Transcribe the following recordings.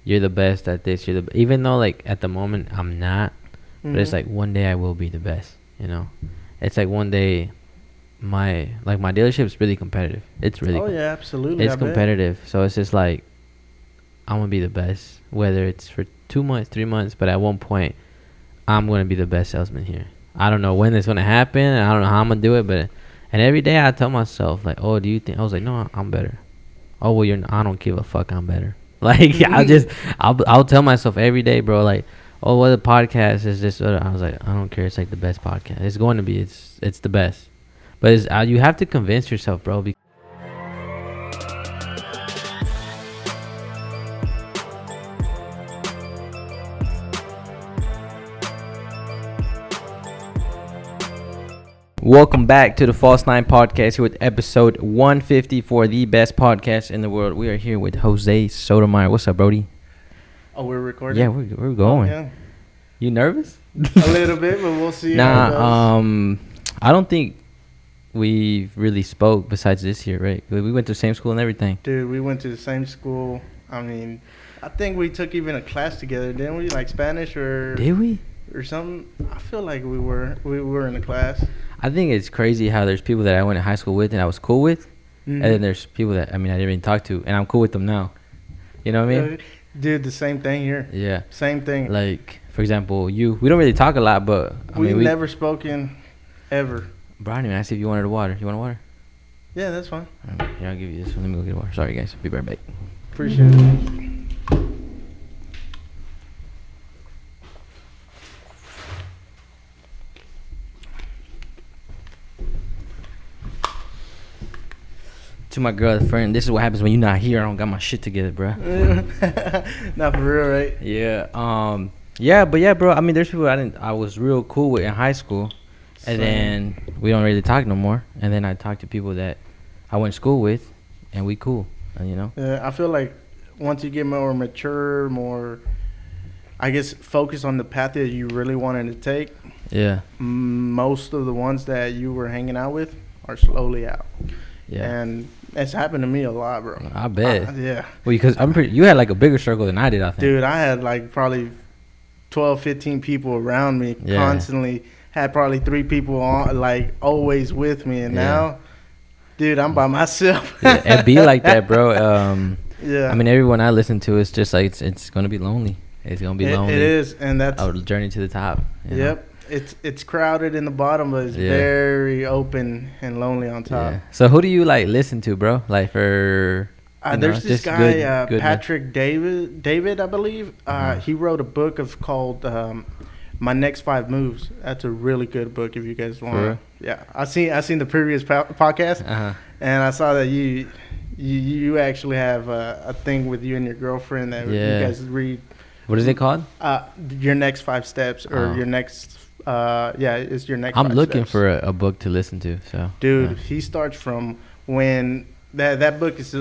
you're the best at this. Even though like at the moment I'm not, but it's like one day I will be the best. You know, it's like one day my dealership is really competitive. It's really yeah, absolutely. it's competitive. So it's just like I'm gonna be the best, whether it's for 2 months, 3 months, but at one point I'm gonna be the best salesman here. I don't know when it's gonna happen, and I don't know how I'm gonna do it, but and every day I tell myself like, oh, do you think? I was like, no, I'm better. Oh well, I don't give a fuck. I'm better. Like I'll tell myself every day, bro. Like, oh, well, the podcast is just. I was like, I don't care. It's like the best podcast. It's going to be. It's the best. But you have to convince yourself, bro. Welcome back to the False Nine Podcast here with episode 150 for the best podcast in the world. We are here with Jose Sotomayor. What's up, Brody? Oh, we're recording? Yeah, we're going. Yeah. You nervous? A little bit, but we'll see how it goes. I don't think we really spoke besides this year, right? We went to the same school and everything. Dude, we went to the same school. I mean, I think we took even a class together, didn't we? Like Spanish or... Did we? Or something. I feel like we were in a class. I think it's crazy how there's people that I went to high school with and I was cool with, and then there's people that I didn't even talk to, and I'm cool with them now. You know what I mean? Dude, the same thing here. Yeah. Same thing. Like, for example, we don't really talk a lot, but we've never spoken ever. Bro, I didn't even ask if you wanted water. You want water? Yeah, that's fine. Yeah, I'll give you this one. Let me go get water. Sorry, guys. Be right back. Appreciate it. To my girlfriend, this is what happens when you're not here. I don't got my shit together, bro. Not for real, right? Yeah. Yeah, but yeah, bro. There's people I was real cool with in high school, and then we don't really talk no more. And then I talk to people that I went to school with, and we cool. You know. Yeah, I feel like once you get more mature, more, I guess, focus on the path that you really wanted to take. Yeah. Most of the ones that you were hanging out with are slowly out. Yeah. And it's happened to me a lot, bro. I bet. Yeah. Well, because you had like a bigger circle than I did, I think. Dude, I had like probably 12, 15 people around me constantly. Had probably 3 people on, like always with me. And now, dude, I'm by myself. It be like that, bro. Yeah. Everyone I listen to is just like, it's going to be lonely. It's going to be lonely. It is. And that's our journey to the top. Yep. It's crowded in the bottom, but it's very open and lonely on top. Yeah. So who do you like listen to, bro? Like for there's this guy Patrick David, I believe. He wrote a book called My Next 5 Moves. That's a really good book if you guys want. Yeah, I seen the previous podcast, and I saw that you actually have a thing with you and your girlfriend that you guys read. What is it called? Your Next 5 Steps, or your next. It's your next. I'm looking for a book to listen to. So, dude, he starts from when that book is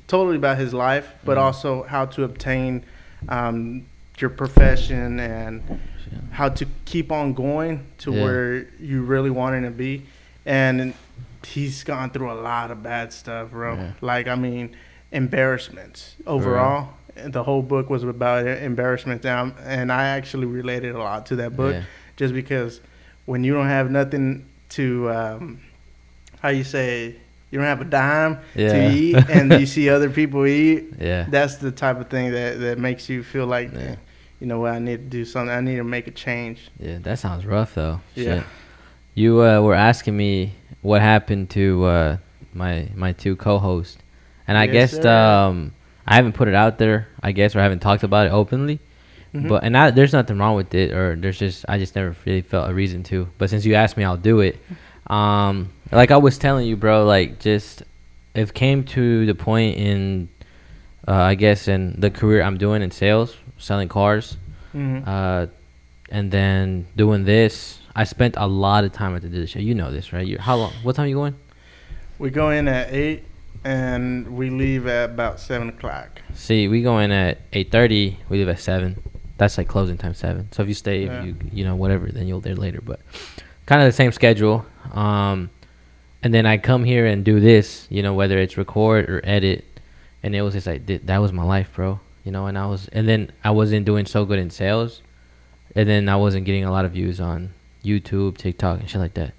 totally about his life, but also how to obtain your profession and how to keep on going to where you really wanted to be. And he's gone through a lot of bad stuff, bro. Yeah. Like, embarrassments overall. The whole book was about embarrassment, and I actually related a lot to that book. Yeah. Just because when you don't have nothing to, how you say, you don't have a dime to eat, and you see other people eat, that's the type of thing that makes you feel like, you know what, I need to do something. I need to make a change. Yeah, that sounds rough, though. Yeah. Shit. You were asking me what happened to my 2 co-hosts, and I guess I haven't put it out there, I guess, or I haven't talked about it openly. Mm-hmm. But there's nothing wrong with it, or I just never really felt a reason to. But since you asked me, I'll do it. Like I was telling you, bro, like just it came to the point in, I guess, in the career I'm doing in sales, selling cars, and then doing this. I spent a lot of time at the dealership. You know this, right? How long? What time are you going? We go in at 8. And we leave at about 7 o'clock. See, we go in at 8:30. We leave at 7. That's like closing time 7. So if you stay, if you know whatever, then you'll there later. But kind of the same schedule. And then I come here and do this, whether it's record or edit. And it was just like that was my life, bro. and then I wasn't doing so good in sales, and then I wasn't getting a lot of views on YouTube, TikTok, and shit like that.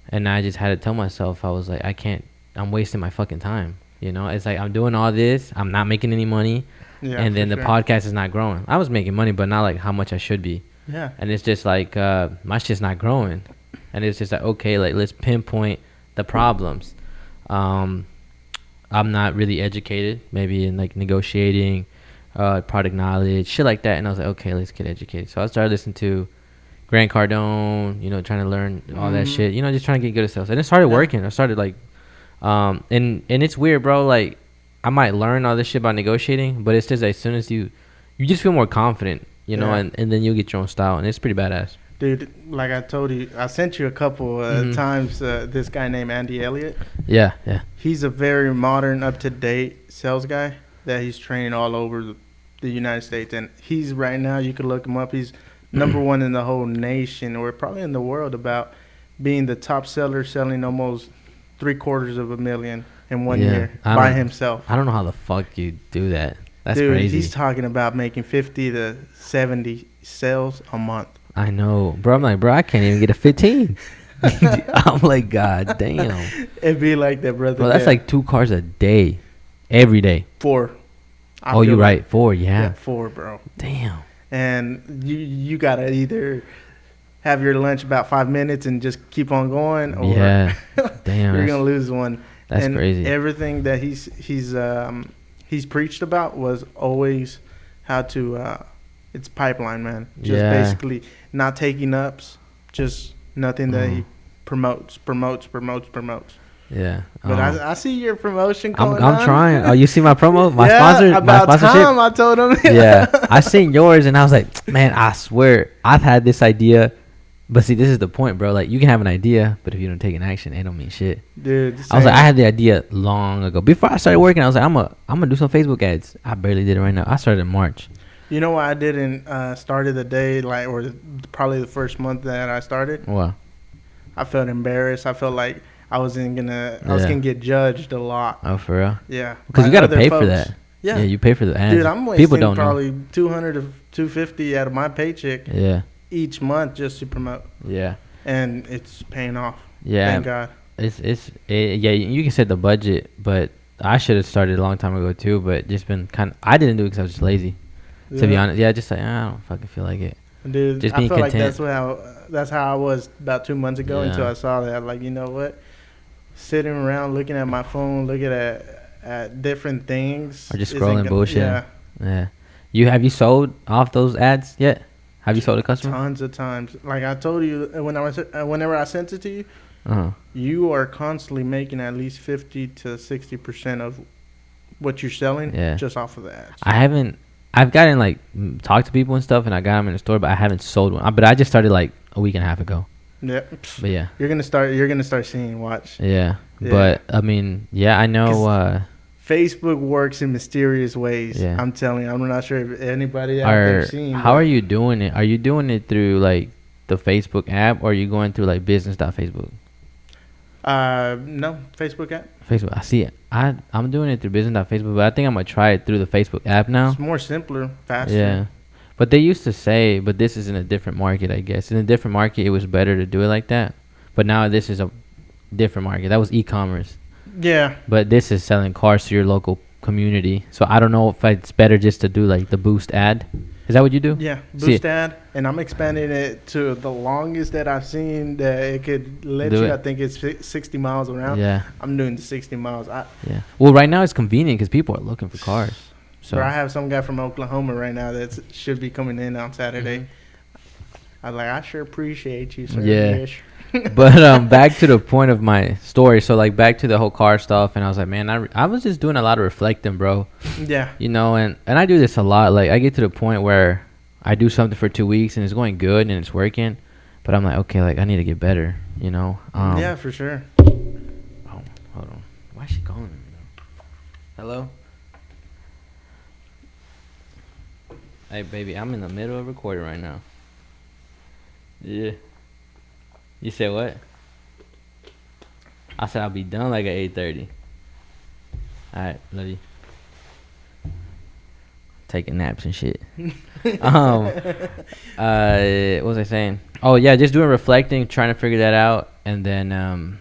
And I just had to tell myself, I was like, I can't. I'm wasting my fucking time. It's like I'm doing all this, I'm not making any money, and then the podcast is not growing. I was making money, but not like how much I should be. Yeah. And it's just like my shit's not growing, and it's just like, okay, like let's pinpoint the problems. I'm not really educated, maybe in like negotiating, product knowledge, shit like that. And I was like, okay, let's get educated. So I started listening to Grant Cardone, trying to learn all that shit, just trying to get good at sales. And it started working. I started like, and it's weird, bro. Like I might learn all this shit about negotiating, but it's just as soon as you just feel more confident, and then you'll get your own style, and it's pretty badass. Dude, like I told you, I sent you a couple times. This guy named Andy Elliott. Yeah. He's a very modern, up-to-date sales guy that he's training all over the United States. And he's right now, you could look him up. He's number one in the whole nation, or probably in the world, about being the top seller, selling almost $750,000 in 1 year by himself. I don't know how the fuck you do that. That's Dude, crazy. He's talking about making 50 to 70 sales a month. I know, bro. I'm like, bro, I can't even get a 15. I'm like, god damn. It'd be like that, brother. Bro, that's like 2 cars a day, every day. 4. You're right, 4. Yeah, 4, bro. Damn. And you gotta either have your lunch about 5 minutes and just keep on going, or damn, you're gonna lose one. That's crazy. Everything that he's preached about was always how to. It's pipeline, man. Just basically not taking ups, just nothing that he promotes. Yeah. But I see your promotion going on. I'm trying. Oh, you see my promo? My sponsorship? Time, I told him. Yeah. I seen yours and I was like, man, I swear I've had this idea. But see, this is the point, bro. Like, you can have an idea, but if you don't take an action, it don't mean shit. Dude. I was like, I had the idea long ago. Before I started working, I was like, I'm gonna do some Facebook ads. I barely did it right now. I started in March. You know why I didn't started the day, like, or probably the first month that I started? What? I felt embarrassed. I felt like I was gonna get judged a lot. Oh, for real? Yeah. Because you gotta pay for that. Yeah. You pay for the ads. Dude, I'm wasting People don't probably know. $200 to $250 out of my paycheck. Yeah. Each month just to promote. Yeah. And it's paying off. Yeah. Thank God. Yeah. You can set the budget, but I should have started a long time ago too. But just been I didn't do it because I was just lazy. To be honest, just like, I don't fucking feel like it. Dude, just being content. Like that's how I was about 2 months ago until I saw that. Like, you know what? Sitting around looking at my phone, looking at different things. Or just scrolling bullshit. Yeah. Have you sold off those ads yet? Have you sold a customer? Tons of times. Like I told you, whenever I sent it to you, you are constantly making at least 50 to 60% of what you're selling just off of the ads. I've gotten like talked to people and stuff, and I got them in the store, but I haven't sold one. But I just started like a week and a half ago. Yeah. But yeah, you're gonna start seeing. Watch. Yeah. But I mean, I know. Facebook works in mysterious ways. Yeah. I'm telling you, I'm not sure if anybody out there seen. How are you doing it? Are you doing it through like the Facebook app, or are you going through like business.facebook? No, Facebook app. Facebook. I see it. I'm doing it through business.facebook, but I think I'm gonna try it through the Facebook app now. It's more simpler, faster. Yeah. But they used to say, but this is in a different market, I guess. In a different market, it was better to do it like that. But now this is a different market. That was e-commerce. Yeah. But this is selling cars to your local community. So I don't know if it's better just to do like the boost ad. Is that what you do? Yeah, boost ad. And I'm expanding it to the longest that I've seen that it could let you. I think it's 60 miles around. Yeah. I'm doing the 60 miles. Yeah. Well, right now it's convenient because people are looking for cars. So I have some guy from Oklahoma right now that should be coming in on Saturday. Mm-hmm. I'm like, I sure appreciate you, sir. Yeah. But back to the point of my story. So like back to the whole car stuff, and I was like, man, I was just doing a lot of reflecting, bro. Yeah. You know, and I do this a lot. Like I get to the point where I do something for 2 weeks and it's going good and it's working, but I'm like, okay, like I need to get better. You know. Yeah, for sure. Oh, hold on. Why is she calling me? Hello. Hey, baby, I'm in the middle of recording right now. Yeah. You said what? I said I'll be done like at 8:30. All right, love you. taking naps and shit. um, what was I saying? Oh yeah, just doing reflecting, trying to figure that out, and then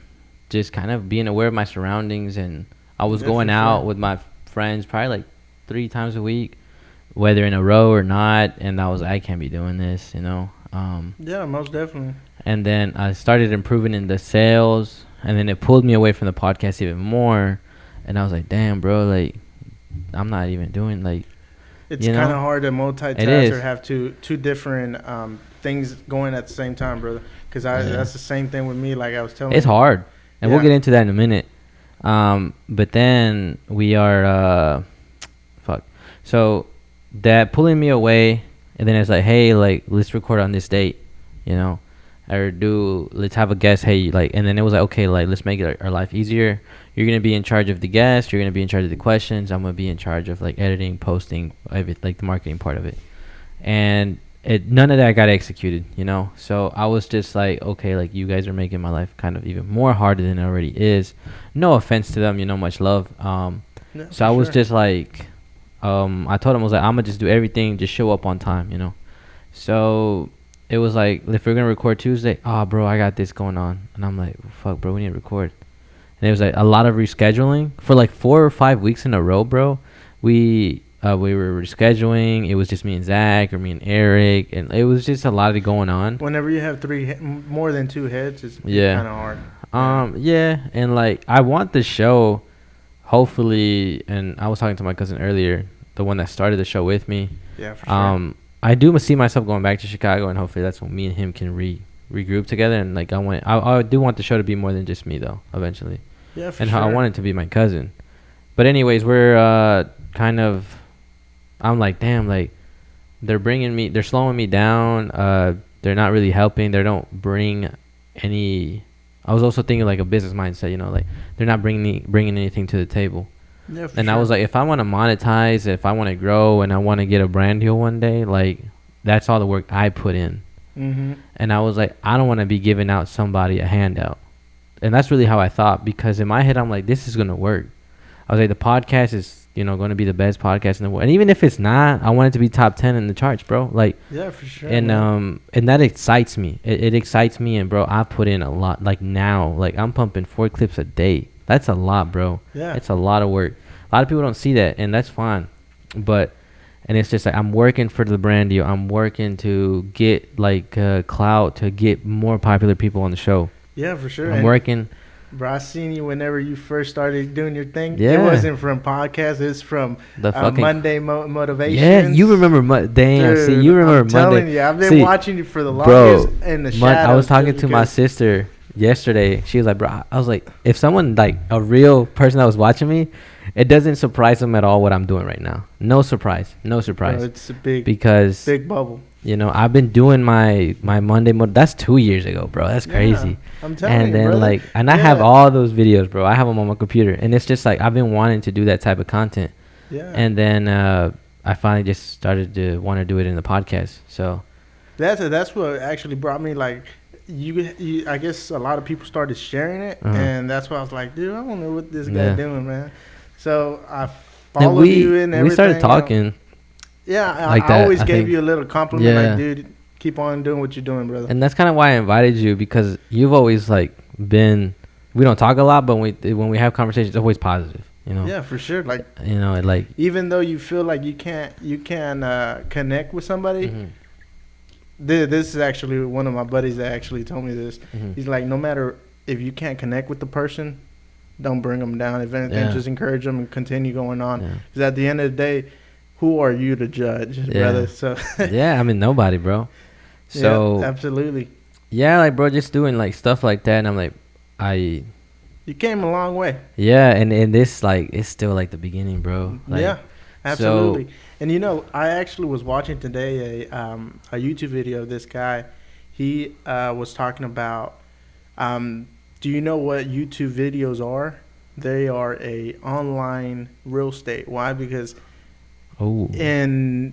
just kind of being aware of my surroundings. And I was going out with my friends probably like 3 times a week, whether in a row or not. And I was like, I can't be doing this, you know. Yeah, most definitely. And then I started improving in the sales, and then it pulled me away from the podcast even more. And I was like, damn, bro, like I'm not even doing like. It's kind of hard to multitask or have two different things going at the same time, brother. Because that's the same thing with me. Like I was telling you. It's hard. And we'll get into that in a minute. But then we are, So that pulling me away, and then it's like, hey, like, let's record on this date, you know, or let's have a guest, hey, like, and then it was like, okay, like, let's make our life easier. You're going to be in charge of the guest. You're going to be in charge of the questions. I'm going to be in charge of, like, editing, posting, like, the marketing part of it. And none of that got executed, you know? So I was just like, okay, like, you guys are making my life kind of even more harder than it already is. No offense to them, you know, much love. So I was just like, I told him, I was like, I'm going to just do everything, just show up on time, you know? So it was like, if we're going to record Tuesday, bro, I got this going on. And I'm like, fuck, bro, we need to record. And it was like a lot of rescheduling for like 4 or 5 weeks in a row, bro. We were rescheduling. It was just me and Zach or me and Eric, and it was just a lot of going on. Whenever you have more than 2 heads, it's kind of hard. Yeah, and like I want the show, hopefully. And I was talking to my cousin earlier, the one that started the show with me. Yeah, for sure. I do see myself going back to Chicago, and hopefully that's when me and him can regroup together. And like I do want the show to be more than just me though, eventually. Yeah, for and sure. I want it to be my cousin. But anyways, we're kind of. I'm like, damn, like they're slowing me down. They're not really helping. They don't bring any. I was also thinking like a business mindset, you know, like they're not bringing anything to the table. Yeah, and I was like, if I want to monetize, if I want to grow, and I want to get a brand deal one day, like that's all the work I put in. Mm-hmm. And I was like, I don't want to be giving out somebody a handout. And that's really how I thought, because in my head, I'm like, this is going to work. I was like, the podcast is, you know, going to be the best podcast in the world. And even if it's not, I want it to be top 10 in the charts, bro. Like, yeah, for sure. And and that excites me. It excites me. And bro, I put in a lot. Like now, like I'm pumping 4 clips a day. That's a lot, bro. Yeah. It's a lot of work. A lot of people don't see that, and that's fine. But, and it's just like, I'm working for the brand deal. I'm working to get like clout, to get more popular people on the show. Yeah, for sure. I'm working. Bro, I seen you whenever you first started doing your thing. Yeah. It wasn't from podcasts. It's from the fucking Monday Motivations. Yeah, you remember Damn, Dude, see, you remember I'm Monday. Telling you, I've been watching you for the longest in the shadows. I was talking to my sister yesterday. She was like, bro, I was like, if someone, like a real person that was watching me, it doesn't surprise them at all what I'm doing right now. No surprise. Bro, it's a big bubble. You know, I've been doing my Monday that's 2 years ago, bro. That's crazy. Yeah, I'm telling you, and then brother. I have all those videos, bro. I have them on my computer, and it's just like I've been wanting to do that type of content. Yeah. And then I finally just started to want to do it in the podcast. So that's what actually brought me, like, you I guess a lot of people started sharing it, and that's why I was like, dude, I don't know what this guy doing, man. So I followed you and everything. We started talking. Yeah, like I always gave you a little compliment, like, dude, keep on doing what you're doing, brother. And that's kind of why I invited you, because you've always like been. We don't talk a lot, but when we have conversations, it's always positive, you know. Yeah, for sure. Like, you know, like even though you feel like you can connect with somebody. Mm-hmm. This is actually one of my buddies that actually told me this. Mm-hmm. He's like, no matter if you can't connect with the person, don't bring them down. If anything, just encourage them and continue going on. Because at the end of the day, who are you to judge, brother? So yeah, I mean, nobody, bro. So yeah, absolutely. Yeah, like, bro, just doing like stuff like that, and I'm like, you came a long way. Yeah, and this, like, it's still like the beginning, bro. Like, yeah, absolutely. And you know, I actually was watching today a YouTube video of this guy. He was talking about, do you know what YouTube videos are? They are a online real estate. Why? Because in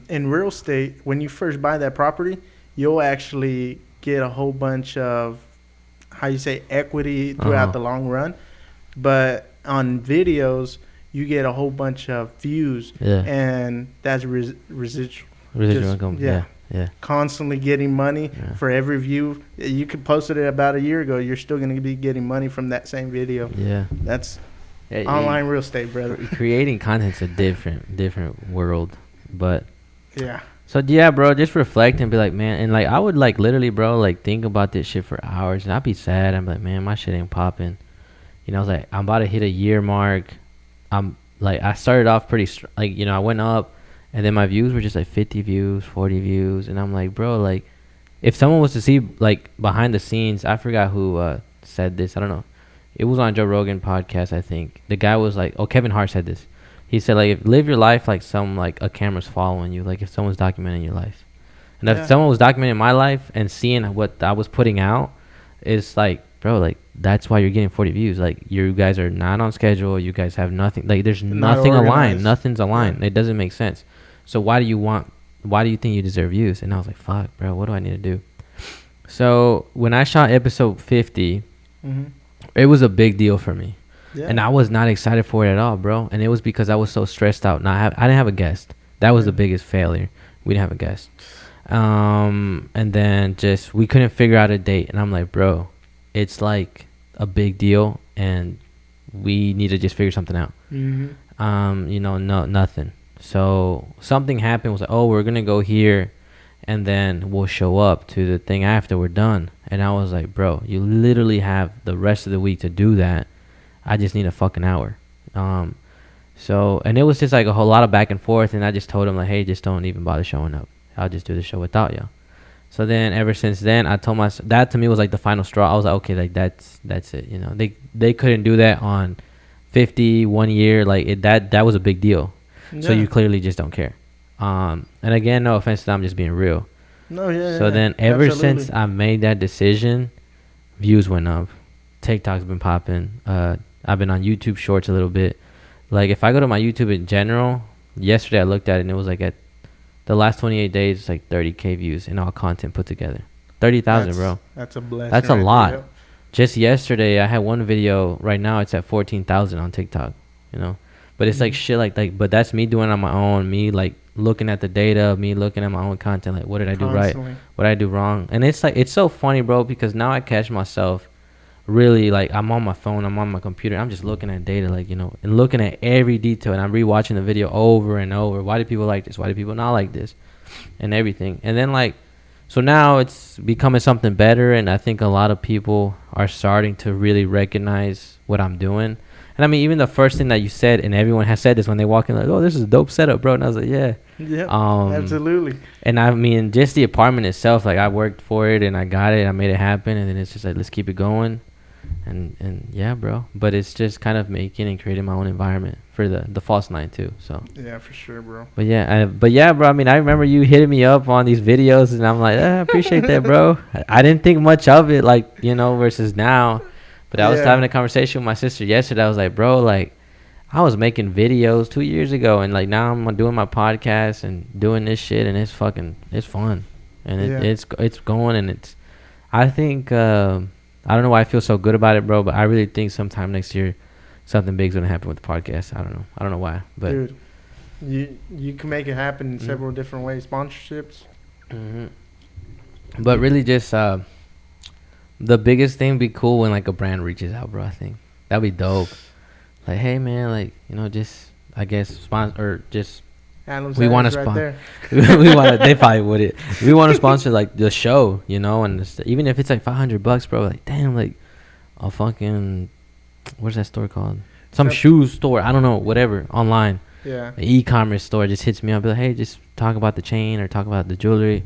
real estate, when you first buy that property, you'll actually get a whole bunch of, how you say, equity throughout the long run. But on videos, you get a whole bunch of views, and that's residual income. Yeah. Constantly getting money for every view. You could post it about a year ago. You're still going to be getting money from that same video. Yeah. That's online real estate, brother. Creating content's a different world, but yeah. So yeah, bro, just reflect and be like, man, and like I would like literally, bro, like think about this shit for hours, and I'd be sad. I'm like, man, my shit ain't popping. You know, I was like, I'm about to hit a year mark. I'm like, I started off pretty like, you know, I went up, and then my views were just like 50 views, 40 views, and I'm like, bro, like, if someone was to see like behind the scenes, I forgot who said this. I don't know. It was on Joe Rogan podcast, I think. The guy was like, oh, Kevin Hart said this. He said, like, live your life like a camera's following you, like if someone's documenting your life. And if someone was documenting my life and seeing what I was putting out, it's like, bro, like, that's why you're getting 40 views. Like, you guys are not on schedule. You guys have nothing. Like, there's nothing aligned. Nothing's aligned. It doesn't make sense. So why do you think you deserve views? And I was like, fuck, bro, what do I need to do? So when I shot episode 50, it was a big deal for me. Yeah. And I was not excited for it at all, bro. And it was because I was so stressed out. I didn't have a guest. That was the biggest failure. We didn't have a guest. And then we couldn't figure out a date. And I'm like, bro, it's like a big deal, and we need to just figure something out. You know, nothing. So something happened. Was like, oh, we're gonna go here, and then we'll show up to the thing after we're done. And I was like, bro, you literally have the rest of the week to do that. I just need a fucking hour. So, and it was just like a whole lot of back and forth, and I just told him, like, hey, just don't even bother showing up. I'll just do the show without you. So then ever since then, I told myself, that to me was like the final straw. I was like, okay, like that's it. You know, they couldn't do that on 50, 1 year. Like that was a big deal. Yeah. So you clearly just don't care. And again, no offense to them, I'm just being real. No, yeah. So then ever since I made that decision, views went up. TikTok's been popping. I've been on YouTube Shorts a little bit. Like, if I go to my YouTube in general, yesterday I looked at it, and it was like at the last 28 days, it's like 30K views in all content put together. 30,000, bro. That's a blessing. That's a lot. Yep. Just yesterday, I had one video. Right now, it's at 14,000 on TikTok, you know? But it's like shit like, but that's me doing it on my own. Me, like, looking at the data, me looking at my own content. Like, what did I do right? What did I do wrong? And it's like, it's so funny, bro, because now I catch myself really, like, I'm on my phone, I'm on my computer, I'm just looking at data, like, you know, and looking at every detail, and I'm rewatching the video over and over. Why do people like this? Why do people not like this? And everything. And then, like, so now it's becoming something better, and I think a lot of people are starting to really recognize what I'm doing. And I mean, even the first thing that you said, and everyone has said this when they walk in, like, oh, this is a dope setup, bro. And I was like, yeah. Absolutely. And I mean, just the apartment itself, like, I worked for it, and I got it, I made it happen, and then it's just like, let's keep it going. And yeah, bro. But it's just kind of making and creating my own environment for the false nine too. So yeah, for sure, bro. But yeah, bro. I mean, I remember you hitting me up on these videos, and I'm like, I appreciate that, bro. I didn't think much of it, like, you know, versus now. But I was having a conversation with my sister yesterday. I was like, bro, like, I was making videos 2 years ago, and like now I'm doing my podcast and doing this shit, and it's fun, and it's going, and it's. I think. I don't know why I feel so good about it, bro, but I really think sometime next year something big's gonna happen with the podcast. I don't know why, but dude, you can make it happen in several different ways. Sponsorships. But really, just the biggest thing be cool when like a brand reaches out, bro. I think that'd be dope. Like, hey man, like, you know, just I guess sponsor or just. We want to sponsor. We want. They probably would it. We want to sponsor like the show, you know, and even if it's like $500, bro. Like, damn, like a fucking what's that store called? Some shoe store. I don't know, whatever online. Yeah. An e-commerce store just hits me up. Be like, hey, just talk about the chain or talk about the jewelry.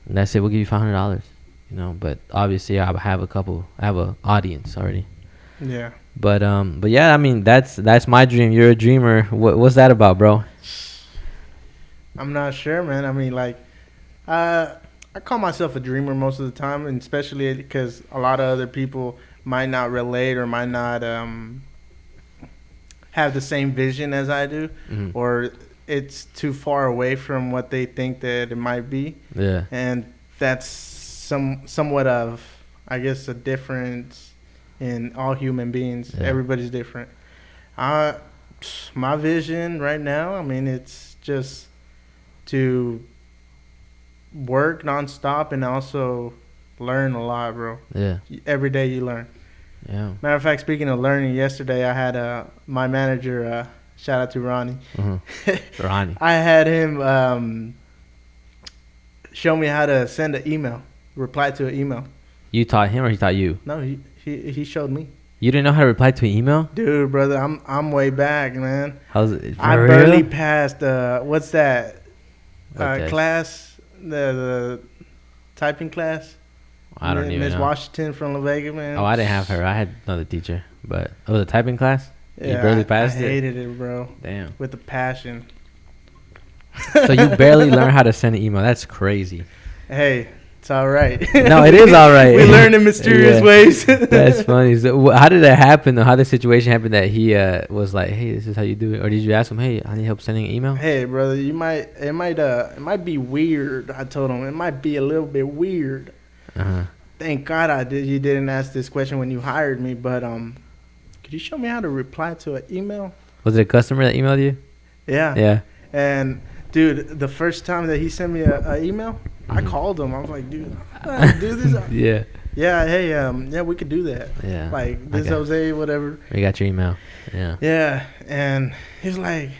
And that's it. We'll give you $500. You know, but obviously I have a audience already. Yeah. But yeah, I mean that's my dream. You're a dreamer. What's that about, bro? I'm not sure, man. I mean, like, I call myself a dreamer most of the time, and especially because a lot of other people might not relate or might not have the same vision as I do, or it's too far away from what they think that it might be. Yeah. And that's somewhat of, I guess, a difference in all human beings. Yeah. Everybody's different. My vision right now, I mean, it's just to work nonstop and also learn a lot, bro. Yeah. Every day you learn. Yeah. Matter of fact, speaking of learning, yesterday I had my manager, shout out to Ronnie. Ronnie. I had him show me how to send an email, reply to an email. You taught him or he taught you? No, he showed me. You didn't know how to reply to an email? Dude, brother, I'm way back, man. How's it? I barely passed what's that What class? The typing class. I don't even Miss know. Washington from La Vega, man. Oh, I didn't have her. I had another teacher, but it was a typing class. Yeah, you barely passed I it. hated it, bro. Damn. With a passion. So you barely learned how to send an email. That's crazy. Hey, it's all right. No, it is all right. We learn in mysterious ways. That's funny. So, how did that happen, though? How did the situation happen that he was like, "Hey, this is how you do it," or did you ask him, "Hey, I need help sending an email"? Hey, brother, it might be weird. I told him it might be a little bit weird. Thank God you didn't ask this question when you hired me, but could you show me how to reply to an email? Was it a customer that emailed you? Yeah. Yeah. And dude, the first time that he sent me a email, I called him. I was like, dude, I do this. Yeah. Yeah. Hey, yeah, we could do that. Yeah. Like this, Okay. Jose, whatever. We got your email. Yeah. Yeah. And he's like,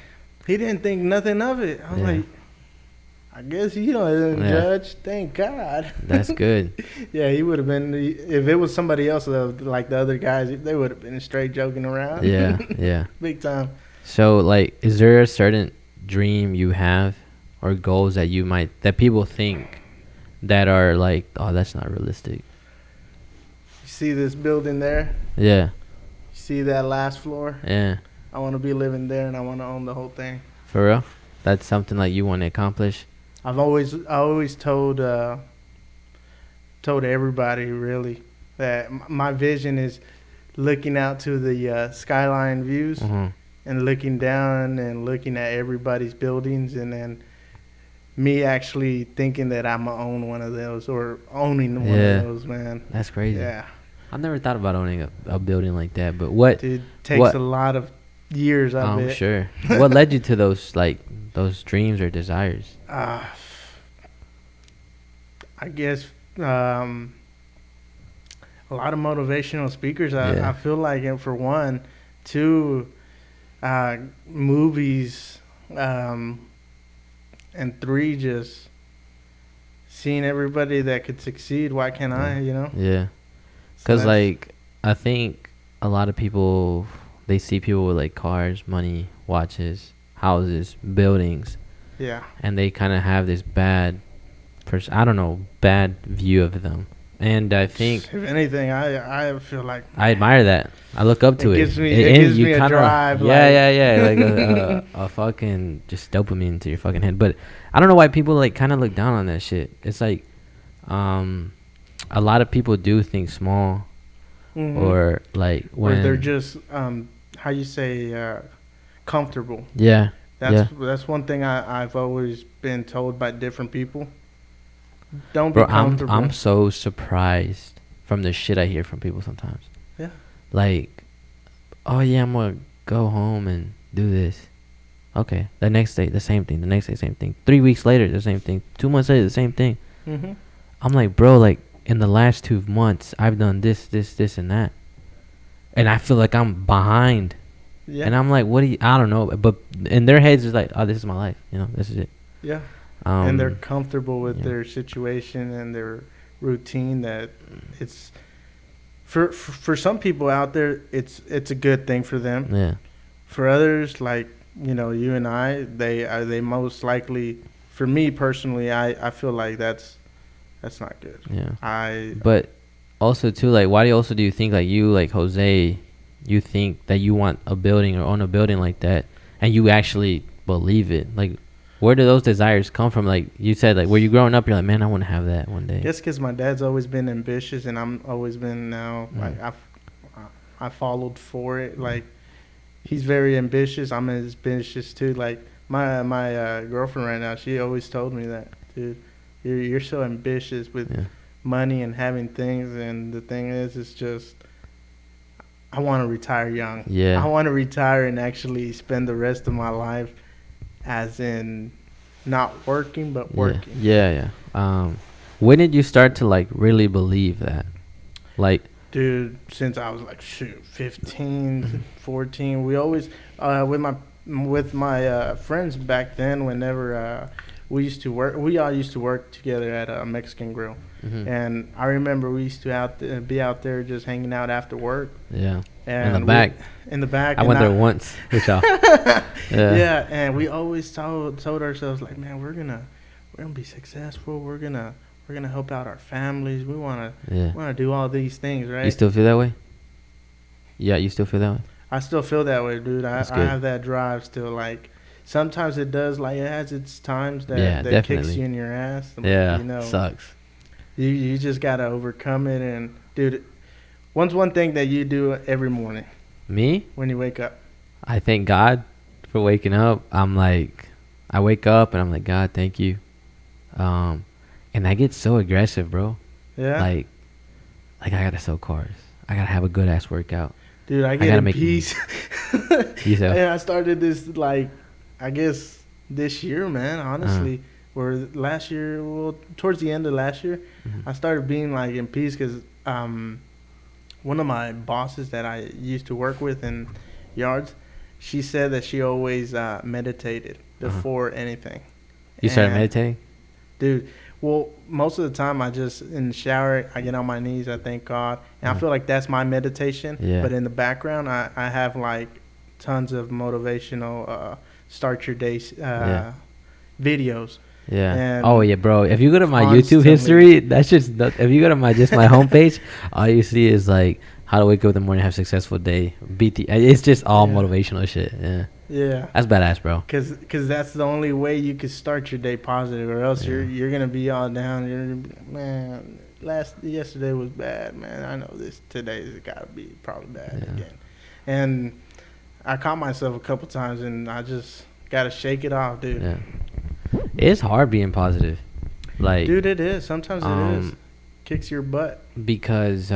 he didn't think nothing of it. I was like, I guess he didn't judge. Thank God. That's good. Yeah, he would have been, if it was somebody else, like the other guys, they would have been straight joking around. Yeah. Yeah. Big time. So, like, is there a certain dream you have or goals that that people think that are like, oh, that's not realistic? You see this building there? Yeah. You see that last floor? Yeah. I want to be living there and I want to own the whole thing. For real? That's something like you want to accomplish? I always told everybody really that my vision is looking out to the skyline views and looking down and looking at everybody's buildings, and then me actually thinking that I'm gonna own one of those or owning one of those, man. That's crazy. Yeah. I've never thought about owning a building like that, but what? Dude, takes a lot of years, I bet. I'm sure. What led you to those dreams or desires? I guess a lot of motivational speakers. I feel like, and for one, two, movies, and three, just seeing everybody that could succeed. Why can't I? You know? Yeah. Because like I think a lot of people, they see people with like cars, money, watches, houses, buildings. Yeah. And they kind of have this bad view of them. And I think, if anything, I feel like I admire that. I look up to it. It gives me a drive. Yeah. Like a fucking just dopamine to your fucking head. But I don't know why people like kind of look down on that shit. It's like, a lot of people do think small, or like when or they're just how you say comfortable. Yeah. That's one thing I've always been told by different people. Don't be comfortable. I'm so surprised from the shit I hear from people sometimes. Yeah. Like, oh yeah, I'm gonna go home and do this. Okay. The next day, the same thing. The next day, same thing. 3 weeks later, the same thing. 2 months later, the same thing. I'm like, bro, like in the last 2 months, I've done this, and that, and I feel like I'm behind. Yeah. And I'm like, I don't know. But in their heads, it's like, oh, this is my life. You know, this is it. Yeah. And they're comfortable with their situation and their routine. That it's for some people out there, it's a good thing for them. Yeah. For others, like you and I, they most likely. For me personally, I feel like that's not good. Yeah. But also too, like, why do you think like you, like Jose, you think that you want a building or own a building like that, and you actually believe it? Like, where do those desires come from? Like you said, like, were you growing up, you're like, man, I want to have that one day. Just because my dad's always been ambitious, and I'm always been now like I followed for it. Like, he's very ambitious. I'm ambitious too. Like my girlfriend right now, she always told me that, dude, you're so ambitious with money and having things, and the thing is, it's just I want to retire young. Yeah. I want to retire and actually spend the rest of my life as in not working but Yeah. working. Yeah. When did you start to like really believe that? Like, Dude, since I was like shoot 15, mhm. 14, we always with my friends back then. Whenever we used to work, we all used to work together at a Mexican grill, Mhm. and I remember we used to be out there just hanging out after work. Yeah. In the And back. in the back, I and went there once with y'all. Yeah. yeah, and we always told ourselves like, man, we're gonna be successful. We're gonna help out our families. We Yeah. wanna do all these things, right? You still feel that way? Yeah, you still feel that way? I still feel that way, dude. I That's good. have that drive still. Like sometimes it does, like it has its times Yeah, that kicks definitely. you in your ass. But, Yeah. you know, Sucks. you just gotta overcome it. And dude, what's one thing that you do every morning Me? when you wake up? I thank God for waking up. I'm like, I wake up and I'm like, God, thank you. And I get so aggressive, bro. Yeah, Like I gotta sell cars. I gotta have a good ass workout. dude, I gotta get in make peace. You said- And I started this like, I guess this year, man. Honestly, or last year, well, towards the end of last year, Mhm. I started being like in peace because one of my bosses that I used to work with in yards, she said that she always meditated before anything. You started And, meditating? dude. Well, most of the time I just in the shower, I get on my knees, I thank God, and I feel like that's my meditation. Yeah. But in the background, I have like tons of motivational start your day Yeah. videos. Yeah. And Oh yeah, bro. If you go to my constantly- YouTube history, that's just if you go to my my homepage, all you see is like how to wake up in the morning, have a successful day. It's just all Yeah. motivational shit. Yeah. Yeah. That's badass, bro. Cause that's the only way you could start your day positive, or else Yeah. you're gonna be all down. You're gonna be, man. Yesterday was bad, man. I know today's gotta be probably bad Yeah. again. And I caught myself a couple times, and I just gotta shake it off, dude. Yeah. It's hard being positive, like Dude, it is. Sometimes it is. Kicks your butt. because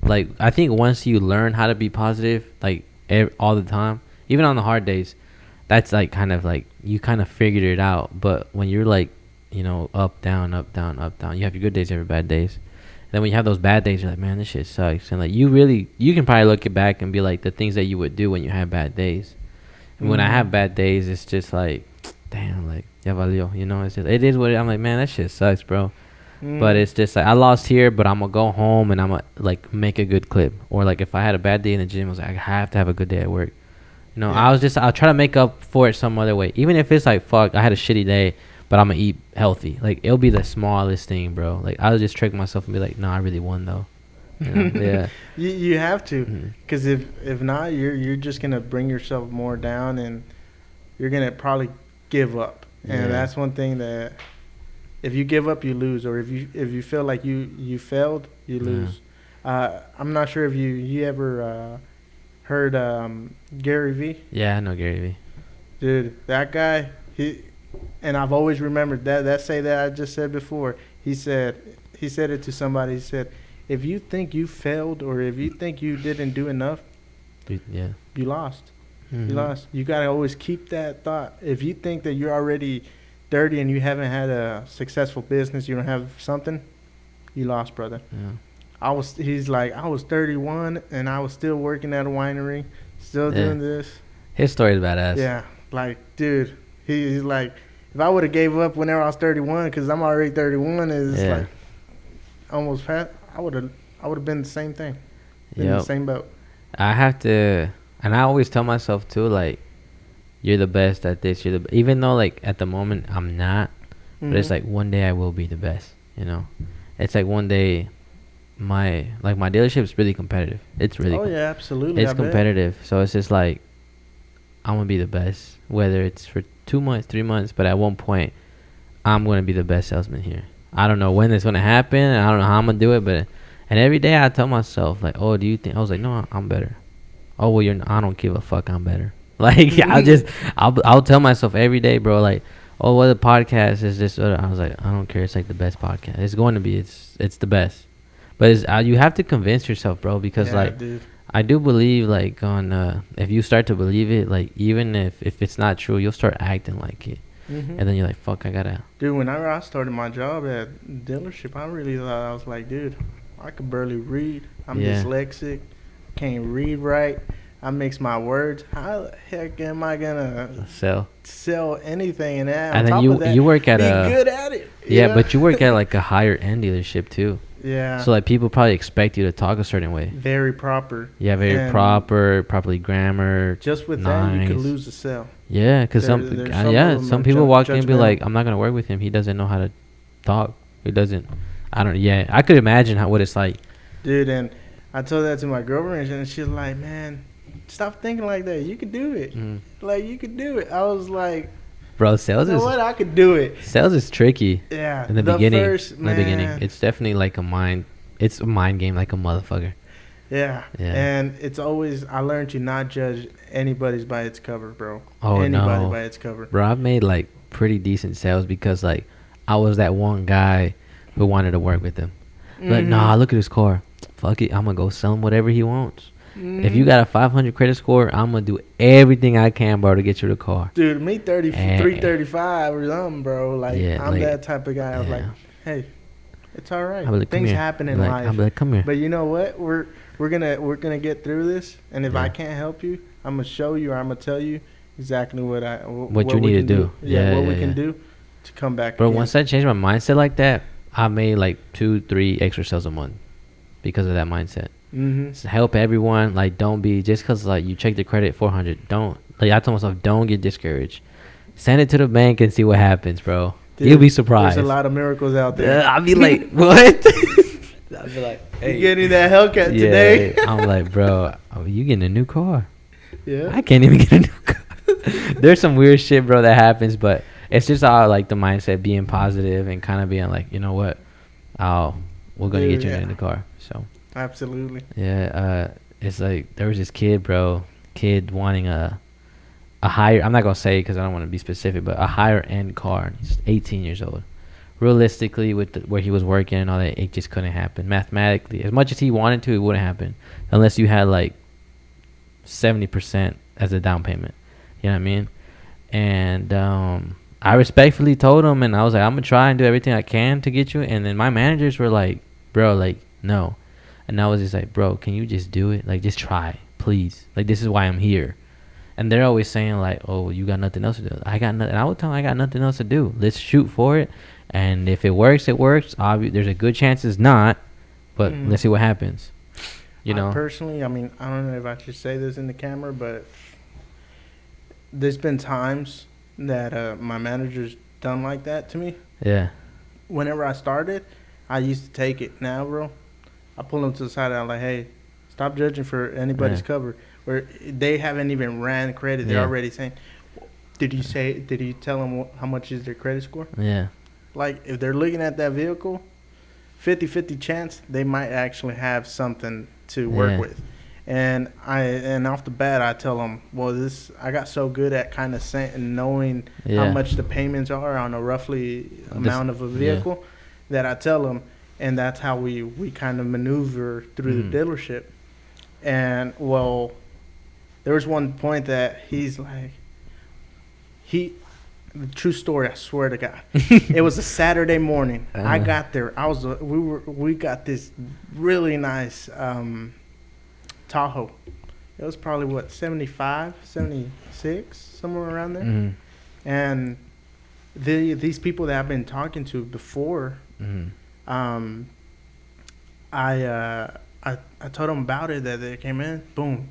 like I think once you learn how to be positive, like all the time, even on the hard days, that's like kind of like you kind of figured it out. But when you're like, you know, up down up down up down, you have your good days, you have your bad days. And then when you have those bad days, you're like, man, this shit sucks. And like you can probably look it back and be like the things that you would do when you have bad days. And when I have bad days, it's just like, damn, like ya valió, you know. It is what I'm like, man, that shit sucks, bro. But it's just like I lost here, but I'm gonna go home and I'm gonna like make a good clip. Or like if I had a bad day in the gym, I was like, I have to have a good day at work. You know, Yeah. I'll try to make up for it some other way. Even if it's like, fuck, I had a shitty day, but I'm gonna eat healthy. Like it'll be the smallest thing, bro. Like I'll just trick myself and be like, no, I really won though. You know? Yeah. You have to, Mhm. because if not, you're just gonna bring yourself more down, and you're gonna probably give up. And Yeah. that's one thing that if you give up, you lose, or if you feel like you failed, you Yeah. lose. I'm not sure if you ever heard Gary Vee. Yeah, I know Gary Vee. Dude, that guy, and I've always remembered that say that I just said before. He said it to somebody. He said, if you think you failed, or if you think you didn't do enough, Yeah. you lost. Mhm. You lost. You gotta always keep that thought. If you think that you're already dirty and you haven't had a successful business, you don't have something, you lost, brother. Yeah. He's like, I was 31 and I was still working at a winery, still Yeah. doing this. His story is badass. Yeah, like, dude, he's like, if I would have gave up whenever I was 31, because I'm already 31, is Yeah. like almost past, I would have been the same thing, been in Yep. the same boat. I have to, and I always tell myself too, like, you're the best at this. Even though like at the moment I'm not, but it's Mhm. like one day I will be the best. You know, it's like one day, my dealership is really competitive. It's really, Oh yeah, absolutely. it's I bet. competitive. So it's just like, I'm gonna be the best, whether it's for 2 months, 3 months, but at one point, I'm gonna be the best salesman here. I don't know when it's gonna happen, and I don't know how I'm gonna do it, but and every day I tell myself like, oh, do you think? I was like, no, I'm better. Oh well, I don't give a fuck. I'm better. Like I'll tell myself every day, bro. Like, oh, well, the podcast is this. I was like, I don't care. It's like the best podcast. It's going to be. It's the best. But you have to convince yourself, bro, because Yeah, like dude. I do believe like on if you start to believe it, like even if it's not true, you'll start acting like it, Hmm. and then you're like, fuck, I gotta. Dude, whenever I started my job at dealership, I really thought I was like, dude, I could barely read. I'm Yeah. dyslexic. Can't read right. I mix my words. How the heck am I gonna Sell. sell anything and that? On And then top of that, you work at be a good at it. You yeah, know? but you work at like a higher end dealership too. Yeah. So like people probably expect you to talk a certain way. Very proper. Yeah, very And proper, properly grammar. just with that, you could Nice. lose a sale. Yeah, because There's some of yeah, them some are people walk in and be judgmental. like, I'm not gonna work with him. He doesn't know how to talk. He doesn't. I don't. Yeah, I could imagine what it's like. Dude, and I told that to my girlfriend, and she's like, man, stop thinking like that. You could do it. Mm. Like, you could do it. I was like, Bro, you sales know is what? I could do it. sales is tricky Yeah. in the beginning. First, In the beginning, man. it's definitely like a mind. It's a mind game, like a motherfucker. Yeah. Yeah. And it's always, I learned to not judge anybody's by its cover, bro. Oh Anybody no, by its cover. bro, I've made like pretty decent sales because like I was that one guy who wanted to work with him. Like, Mhm. nah, look at his car. Fuck it, I'm gonna go sell him whatever he wants. If you Mhm. got a 500 credit score, I'm gonna do everything I can, bro, to get you the car. Dude, me 30, Eh. 335 or something, bro. Like, Yeah, I'm like- that type of guy. I was like, Yeah. hey, it's all right. I'll be like, come Things here. happen in Like, life. I'll be like, come here. But you know what? We're gonna get through this, and if Yeah. I can't help you, I'm gonna show you, or I'm gonna tell you exactly what What you we need to can do. Yeah, Yeah, what we yeah, can yeah. do to come back. Bro, again. once I changed my mindset like that, I made like 2-3 extra sales a month because of that mindset. Mhm. Just help everyone. Like, don't be just because like you check the credit 400. Don't like I told myself, don't get discouraged. Send it to the bank and see what happens, bro. Dude, You'll be surprised. There's a lot of miracles out there. I'll be like, what? I'll be like, You getting that Hellcat today? I'm like, bro, you getting a new car? Yeah. I can't even get a new car. There's some weird shit, bro, that happens, but it's just all like the mindset, being positive and kind of being like, you know what? We're gonna Dude, get you yeah. in the car. So Absolutely. yeah, it's like there was this kid, bro, wanting a higher. I'm not gonna say because I don't want to be specific, but a higher end car. He's 18 years old. Realistically, with where he was working and all that, it just couldn't happen. Mathematically, as much as he wanted to, it wouldn't happen unless you had like 70% as a down payment. You know what I mean? And I respectfully told him, and I was like, I'm gonna try and do everything I can to get you. And then my managers were like, bro, like no. And I was just like, bro, can you just do it? Like, just try, please. Like, this is why I'm here. And they're always saying like, oh, you got nothing else to do. I got nothing. I would tell them I got nothing else to do. Let's shoot for it. And if it works, it works. There's a good chance it's not, but let's see what happens. You know. Personally, I mean, I don't know if I should say this in the camera, but there's been times that my manager's done like that to me. Yeah. Whenever I started, I used to take it. Now, bro, I pull them to the side and I'm like, hey, stop judging for anybody's cover. Where they haven't even ran credit. They're already saying, did you tell them how much is their credit score? Yeah. Like, if they're looking at that vehicle, 50-50 chance they might actually have something to work with. And off the bat, I tell them, well, I got so good at kind of knowing how much the payments are on a roughly amount of a vehicle that I tell them, and that's how we kind of maneuver through the dealership. And, well, there was one point that he's like, true story, I swear to God. It was a Saturday morning. I got there. We got this really nice Tahoe. It was probably 75, 76, somewhere around there. And these people that I've been talking to before, I told them about it, that they came in. Boom,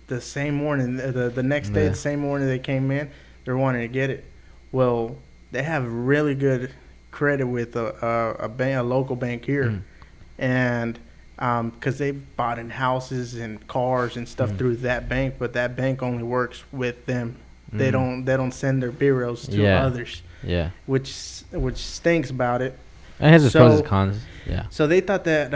the same morning, the next day, the same morning they came in, they're wanting to get it. Well, they have really good credit with a local bank here, and because they've bought in houses and cars and stuff through that bank, but that bank only works with them. They don't send their bureaus to others. Yeah, which stinks about it. It has its pros and cons. Yeah. So they thought that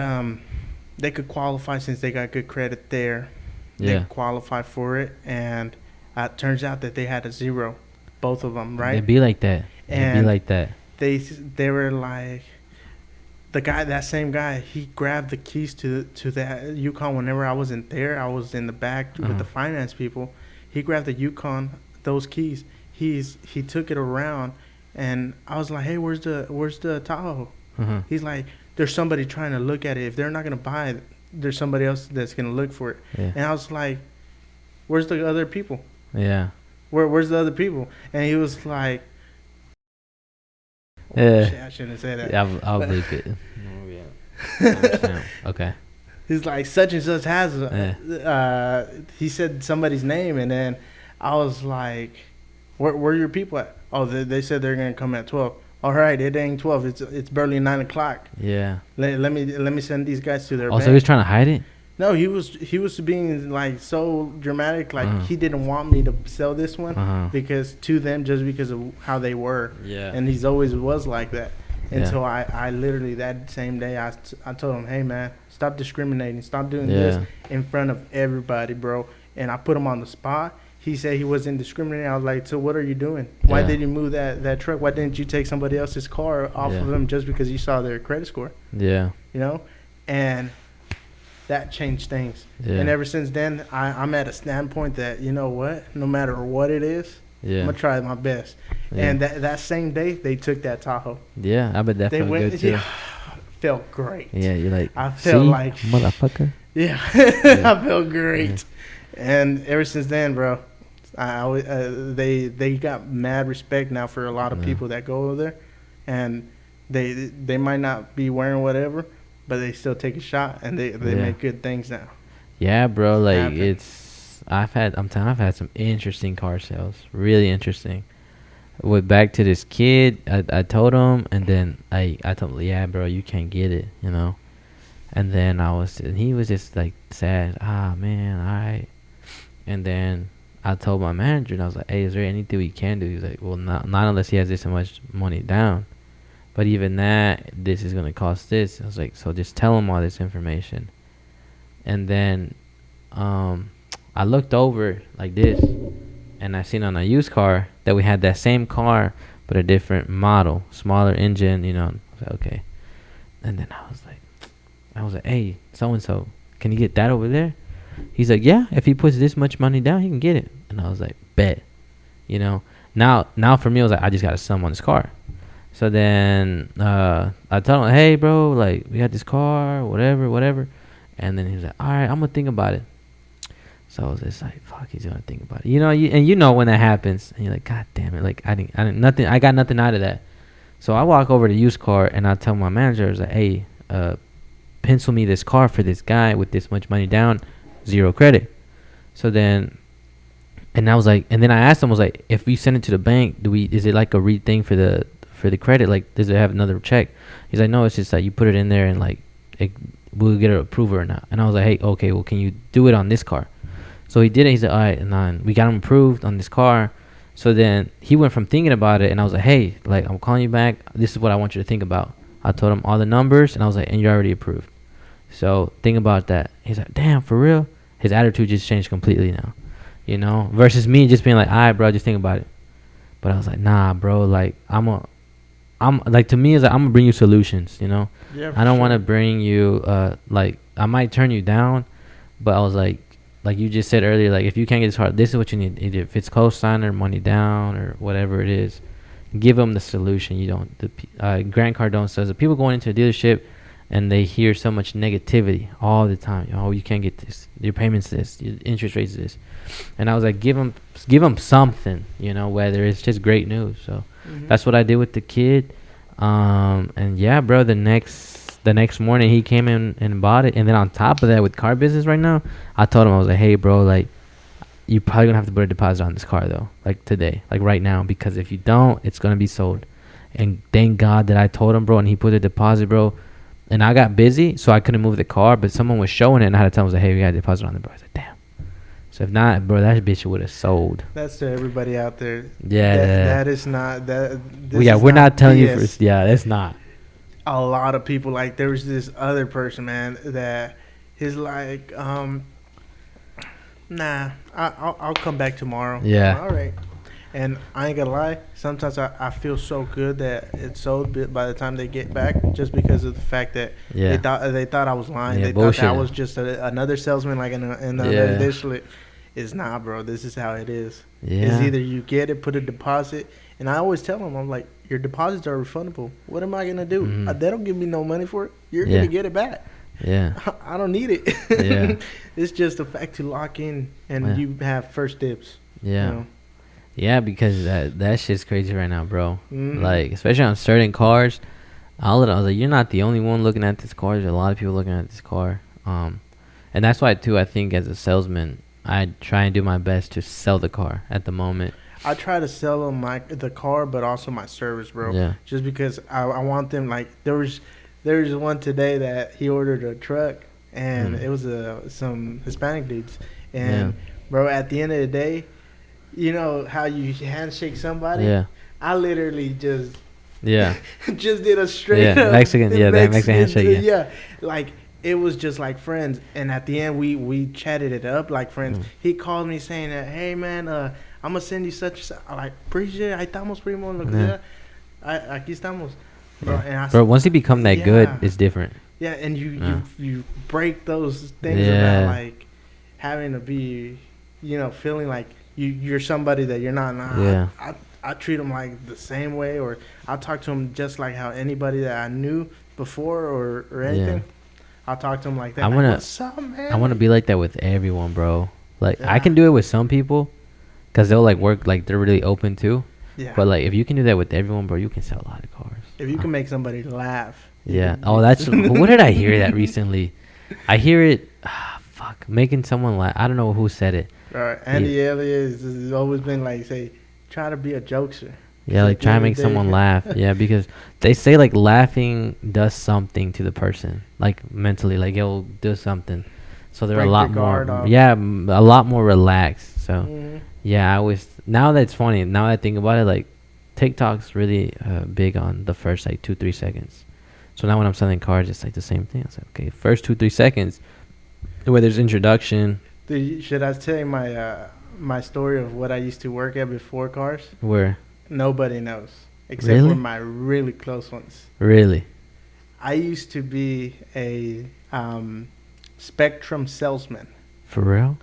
they could qualify since they got good credit there. They could qualify for it, and it turns out that they had a 0. Both of them, right? It'd be like that. They were like, that same guy, he grabbed the keys to that Yukon whenever I wasn't there. I was in the back with the finance people. He grabbed the Yukon, those keys. He took it around, and I was like, hey, where's the Tahoe? He's like, there's somebody trying to look at it. If they're not gonna buy it, there's somebody else that's gonna look for it. Yeah. And I was like, where's the other people? Yeah. Where's the other people? And he was like, shit, I shouldn't have said that. Yeah, I'll bleep it. Oh, yeah. Okay. He's like, such and such has he said somebody's name, and then I was like, where are your people at? Oh, they said they're gonna come at 12. All right, it ain't 12. It's barely 9 o'clock. Yeah. Let me send these guys to their bank. So he was trying to hide it? No, he was being like so dramatic. Like he didn't want me to sell this one because to them, just because of how they were. Yeah. And he's always was like that. And so I literally that same day I told him, hey man, stop discriminating, stop doing this in front of everybody, bro. And I put him on the spot. He said he wasn't discriminating. I was like, so what are you doing? Why did you move that truck? Why didn't you take somebody else's car off of them just because you saw their credit score? Yeah. You know? And that changed things. Yeah. And ever since then, I'm at a standpoint that, you know what? No matter what it is, I'm going to try my best. Yeah. And that same day, they took that Tahoe. Yeah, I bet that felt good too. Felt great. Yeah, you're like, I felt like motherfucker. Yeah, I felt great. Yeah. And ever since then, bro, they got mad respect now for a lot of people that go over there, and they might not be wearing whatever, but they still take a shot, and they make good things now. Yeah, bro. Like I've had some interesting car sales, really interesting. Went back to this kid. I told him, and then I told him, yeah, bro, you can't get it, you know. And then he was just like sad. Man, all right. And then I told my manager, and I was like, hey, is there anything we can do? He's like, well, not unless he has this much money down. But even that, this is going to cost this. I was like, so just tell him all this information. And then I looked over like this, and I seen on a used car that we had that same car, but a different model, smaller engine, you know. I was like, okay. And then I was like, hey, so-and-so, can you get that over there? He's like, yeah, if he puts this much money down, he can get it. And I was like, bet. You know, now for me, I was like, I just got to sell him on this car. So then I told him, hey, bro, like, we got this car, whatever. And then he was like, all right, I'm going to think about it. So I was just like, fuck, he's going to think about it. You know, you know when that happens. And you're like, God damn it. Like, I got nothing out of that. So I walk over to used car, and I tell my manager, I was like, hey, pencil me this car for this guy with this much money down, 0 credit. So then, and I was like, and then I asked him, I was like, if we send it to the bank, is it like a read thing for the credit? Like, does it have another check? He's like, no, it's just like you put it in there and like we'll get an approval or not. And I was like, hey, okay, well, can you do it on this car? So he did it. He said, all right, and then we got him approved on this car. So then he went from thinking about it, and I was like, hey, like, I'm calling you back. This is what I want you to think about. I told him all the numbers, and I was like, and you're already approved. So think about that. He's like, damn, for real? His attitude just changed completely now, you know, versus me just being like, all right, bro, just think about it. But I was like, nah, bro, like, I'm like, to me, it's like, I'm gonna bring you solutions, you know. Yeah, I don't want to bring you like, I might turn you down, but I was like you just said earlier, like, if you can't get this car, this is what you need. Either if it's co-signer, money down, or whatever it is, give them the solution. You don't. Grant Cardone says that people going into a dealership and they hear so much negativity all the time. Oh, you can't get this. Your payments this. Your interest rates this. And I was like, give them something, you know, whether it's just great news. So that's what I did with the kid. And yeah, bro, the next morning he came in and bought it. And then on top of that, with car business right now, I told him, I was like, hey, bro, like, you're probably gonna have to put a deposit on this car though, like today, like right now, because if you don't, it's gonna be sold. And thank God that I told him, bro, and he put a deposit, bro. And I got busy, so I couldn't move the car, but someone was showing it, and I had to tell him, I was like, hey, we got a deposit on it, bro. I was like, damn. So if not, bro, that bitch would have sold. That's to everybody out there. Yeah, that is not that. Yeah, we're not telling you first. Yeah, that's not. A lot of people, like, there was this other person, man, that he's like, nah, I'll come back tomorrow. Yeah. All right. And I ain't gonna lie, sometimes I feel so good that it's sold by the time they get back, just because of the fact that Yeah. they thought I was lying. Yeah, They thought that I bullshitting. was just another salesman, like in another Yeah. edition. It's not, bro. This is how it is. It's Yeah. either you get it, put a deposit, and I always tell them, I'm like, your deposits are refundable. What am I gonna do? Mhm. They don't give me no money for it. You're Yeah. gonna get it back. Yeah. I don't need it. Yeah. It's just the fact to lock in and Yeah. you have first dibs. Yeah. You know? Yeah, because that shit's crazy right now, bro. Mhm. Like, especially on certain cars. I was like, you're not the only one looking at this car. There's a lot of people looking at this car. And that's why too. I think as a salesman, I try and do my best to sell the car at the moment. I try to sell them the car, but also my service, bro. Yeah. Just because I want them, like, there was one today that he ordered a truck, and it was some Hispanic dudes, and bro, at the end of the day, you know how you handshake somebody? Yeah. I literally just Yeah. just did a straight Yeah, up Mexican. Yeah, that Mexican handshake. Yeah, like it was just like friends. And at the end, we chatted it up like friends. He called me saying that, hey man, I'm gonna send you such and such. I'm like, appreciate it. Ahí estamos, primo. Lo que sea. Aquí estamos. Bro, and Bro, once you become that good, it's different. Yeah, and you break those things about like having to be, you know, feeling like you're somebody that you're not. Nah, Yeah. I treat them like the same way, or I'll talk to them just like how anybody that I knew before or anything. Yeah. I'll talk to them like that. What's up, man? I want to be like that with everyone, bro. Like, I can do it with some people because they'll like work, like they're really open too. Yeah. But like, if you can do that with everyone, bro, you can sell a lot of cars. If you can make somebody laugh. Yeah. Oh, that's. What did I hear that recently? I hear it. Fuck. Making someone laugh. I don't know who said it. Andy Elliott has always been like, say, try to be a jokester. Yeah, like try to make someone laugh. Yeah, because they say like laughing does something to the person, like mentally, like it'll do something. So they're a lot more, a lot more relaxed. So yeah, I always, now that's funny. Now that I think about it, like TikTok's really big on the first like 2-3 seconds. So now when I'm selling cars, it's like the same thing. It's like, okay, first 2-3 seconds, where there's introduction. Should I tell you my story of what I used to work at before cars? Where? Nobody knows except for my really close ones. Really? I used to be a Spectrum salesman. For real?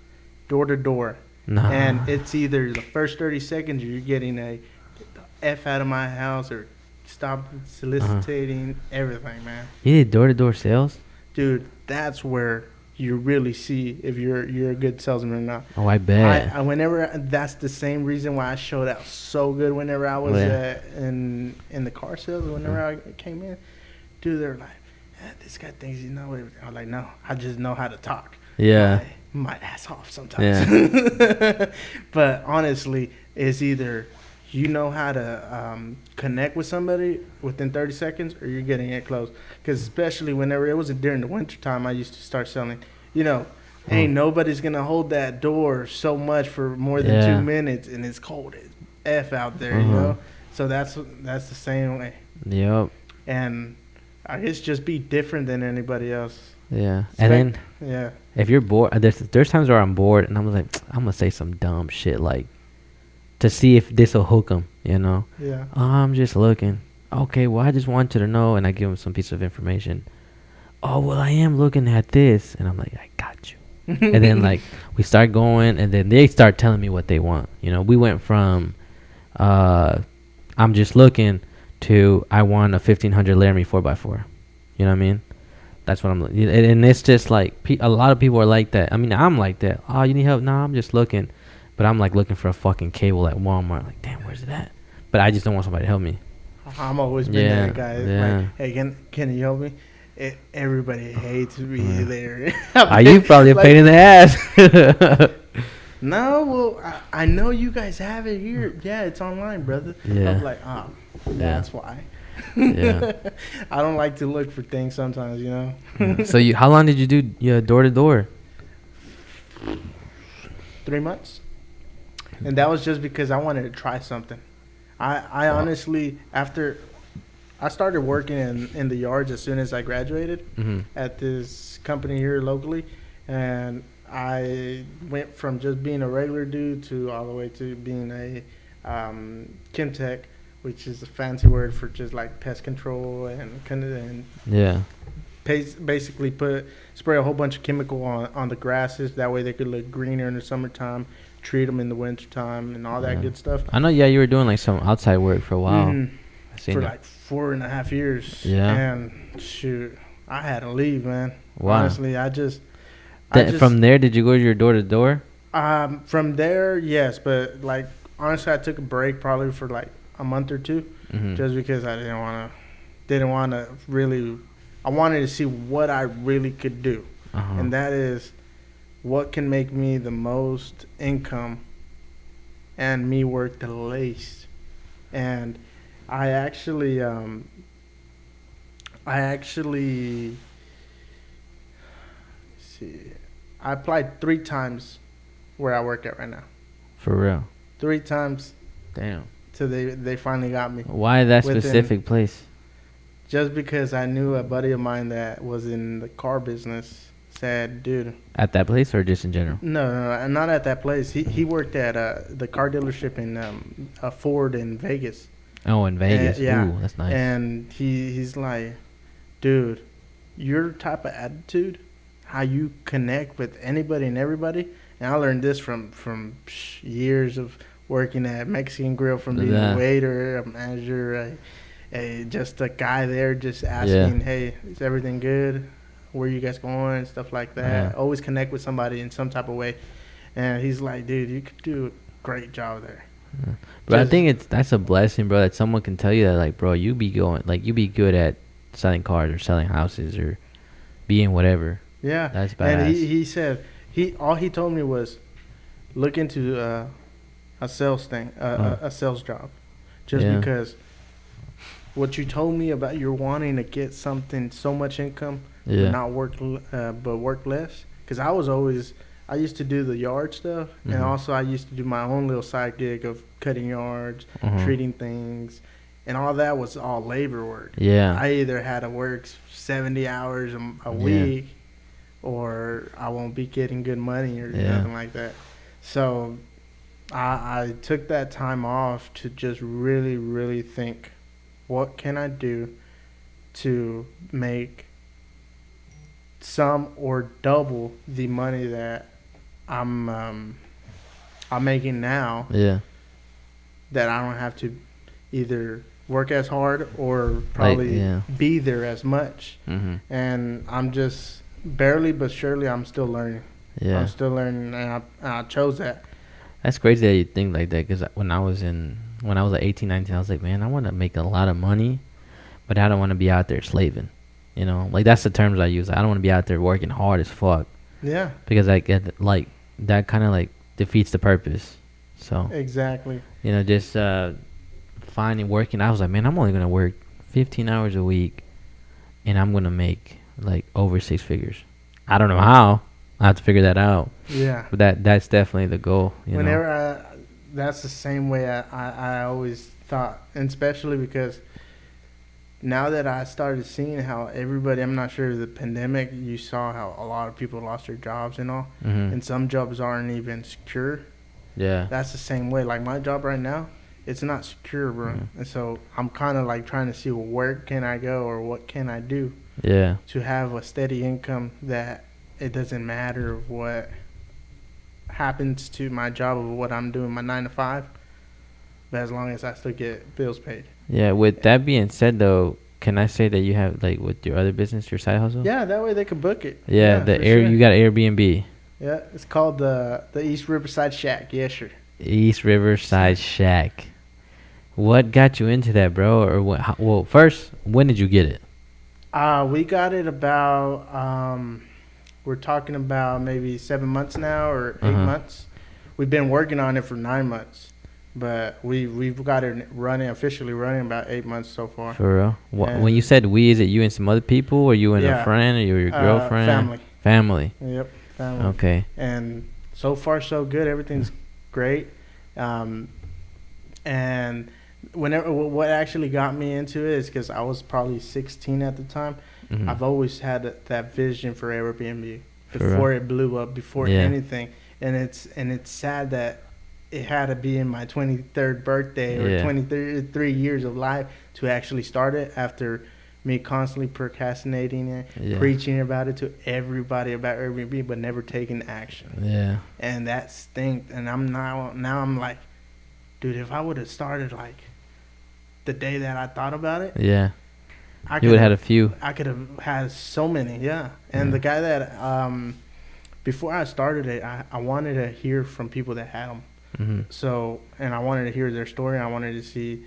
Door to door. Nah. And it's either the first 30 seconds you're getting a F out of my house or stop soliciting everything, man. You did door to door sales? Dude, that's where you really see if you're a good salesman or not. Oh, I bet. That's the same reason why I showed out so good whenever I was in the car sales. Whenever I came in, dude, they're like, this guy thinks you know everything. I'm like, no, I just know how to talk. Yeah. My ass off sometimes. Yeah. But honestly, it's either you know how to connect with somebody within 30 seconds or you're getting it close. Because especially whenever it was during the winter time, I used to start selling. You know, ain't nobody's going to hold that door so much for more than 2 minutes, and it's cold as F out there, you know? So that's the same way. Yep. And I guess just be different than anybody else. Yeah. And then if you're bored, there's times where I'm bored and I'm like, I'm going to say some dumb shit like to see if this will hook them, you know? Yeah. I'm just looking. Okay, well, I just want you to know, and I give them some piece of information. Oh, well, I am looking at this. And I'm like, I got you. And then, like, we start going, and then they start telling me what they want. You know, we went from I'm just looking to I want a 1500 Laramie 4x4. You know what I mean? That's what I'm looking. And it's just like a lot of people are like that. I mean, I'm like that. Oh, you need help? No, I'm just looking. But I'm like looking for a fucking cable at Walmart. Like, damn, where's it at? But I just don't want somebody to help me. I'm always been that guy. Like, hey, can you help me? Everybody hates me there. Are you probably a pain in the ass? No, well, I know you guys have it here. Yeah, it's online, brother. Yeah. I'm like, that's why. Yeah. I don't like to look for things sometimes, you know. So how long did you do door to door? 3 months. And that was just because I wanted to try something. I honestly, after I started working in the yards as soon as I graduated at this company here locally, and I went from just being a regular dude to all the way to being a Chemtech, which is a fancy word for just like pest control and Yeah. basically spray a whole bunch of chemical on the grasses. That way they could look greener in the summertime, treat them in the wintertime, and all that Yeah. good stuff. I know. Yeah, you were doing like some outside work for a while. hmm I seen For it. like 4.5 years. Yeah. And shoot, I had to leave, man. Wow. Honestly, I just From there, did you go to your door to door? from there, yes, but like honestly, I took a break probably for like a month or two, Mm-hmm. just because I didn't want to really. I wanted to see what I really could do, Uh-huh. and that is what can make me the most income and me work the least. And I actually, I actually see. I applied 3 times where I work at right now. For real. 3 times Damn. till they finally got me. Why that Within- specific place? Just because I knew a buddy of mine that was in the car business said, dude, At that place or just in general? no, not at that place. He worked at the car dealership in a Ford in Vegas. Oh, in Vegas. Yeah. Ooh, that's nice. And he's like, dude, your type of attitude, how you connect with anybody and everybody. And I learned this from years of working at Mexican Grill, from being Yeah. a waiter, a manager, just a guy there just asking, hey, is everything good? Where you guys going? Stuff like that. Yeah. Always connect with somebody in some type of way. And he's like, dude, you could do a great job there. But I Just- think that's a blessing, bro, that someone can tell you that, like, bro, you be good at selling cars or selling houses or being whatever. Yeah. That's badass. And he said, all he told me was look into a sales thing, a sales job. Just Yeah. because what you told me about you're wanting to get something, so much income, Yeah. but not work, but work less. Because I used to do the yard stuff, Mhm. and also I used to do my own little side gig of cutting yards, Mhm. treating things, and all that was all labor work. Yeah. I either had to work 70 hours a Yeah. week, or I won't be getting good money or Yeah. nothing like that. So I took that time off to just really, really think, what can I do to make some or double the money that I'm making now, Yeah. that I don't have to either work as hard or probably yeah. be there as much. Mm-hmm. And I'm just barely but surely I'm still learning. Yeah. I'm still learning, and I chose that. That's crazy that you think like that, because when I was like 18, 19, I was like, man, I want to make a lot of money, but I don't want to be out there slaving. You know, like that's the terms I use. I don't want to be out there working hard as fuck, Yeah, because I get like that kind of like defeats the purpose. So, exactly. you know, just finding working. I was like, man, I'm only gonna work 15 hours a week, and I'm gonna make like over 6 figures. I don't know how. I have to figure that out. Yeah. But that's definitely the goal. You know? That's the same way I always thought, and especially because now that I started seeing how everybody, I'm not sure, the pandemic, you saw how a lot of people lost their jobs and all, Mhm. and some jobs aren't even secure. Yeah. That's the same way. Like my job right now, it's not secure, bro. Mhm. And so I'm kind of like trying to see where can I go or what can I do Yeah. to have a steady income that it doesn't matter what happens to my job or what I'm doing, my 9 to 5, but as long as I still get bills paid. Yeah. With that being said, though, can I say that you have like with your other business, your side hustle? Yeah, that way they can book it. Yeah. for sure. You got Airbnb, Yeah, it's called the East Riverside Shack. Yeah, sure. East Riverside Shack. What got you into that, bro? Or what? Well, first, when did you get it? We got it about we're talking about maybe 7 months now or 8 Uh-huh. months. We've been working on it for 9 months, but we've got it officially running about 8 months so far. For real? And- When you said we, is it you and some other people, or you and a Yeah. friend, or your girlfriend? Family. Family. Yep, family. Okay. And so far so good. Everything's great. And what actually got me into it is because I was probably 16 at the time. Mhm. I've always had that vision for Airbnb For before it blew up, before Yeah. anything. And it's sad that it had to be in my 23rd birthday or 23 years of life to actually start it, after me constantly procrastinating it, preaching about it to everybody about Airbnb, but never taking action. Yeah. And that stinks. And I'm like, dude, if I would have started like the day that I thought about it, you would have had a few. I could have had so many, And the guy that before I started it, I wanted to hear from people that had them. Mm-hmm. So, and I wanted to hear their story. I wanted to see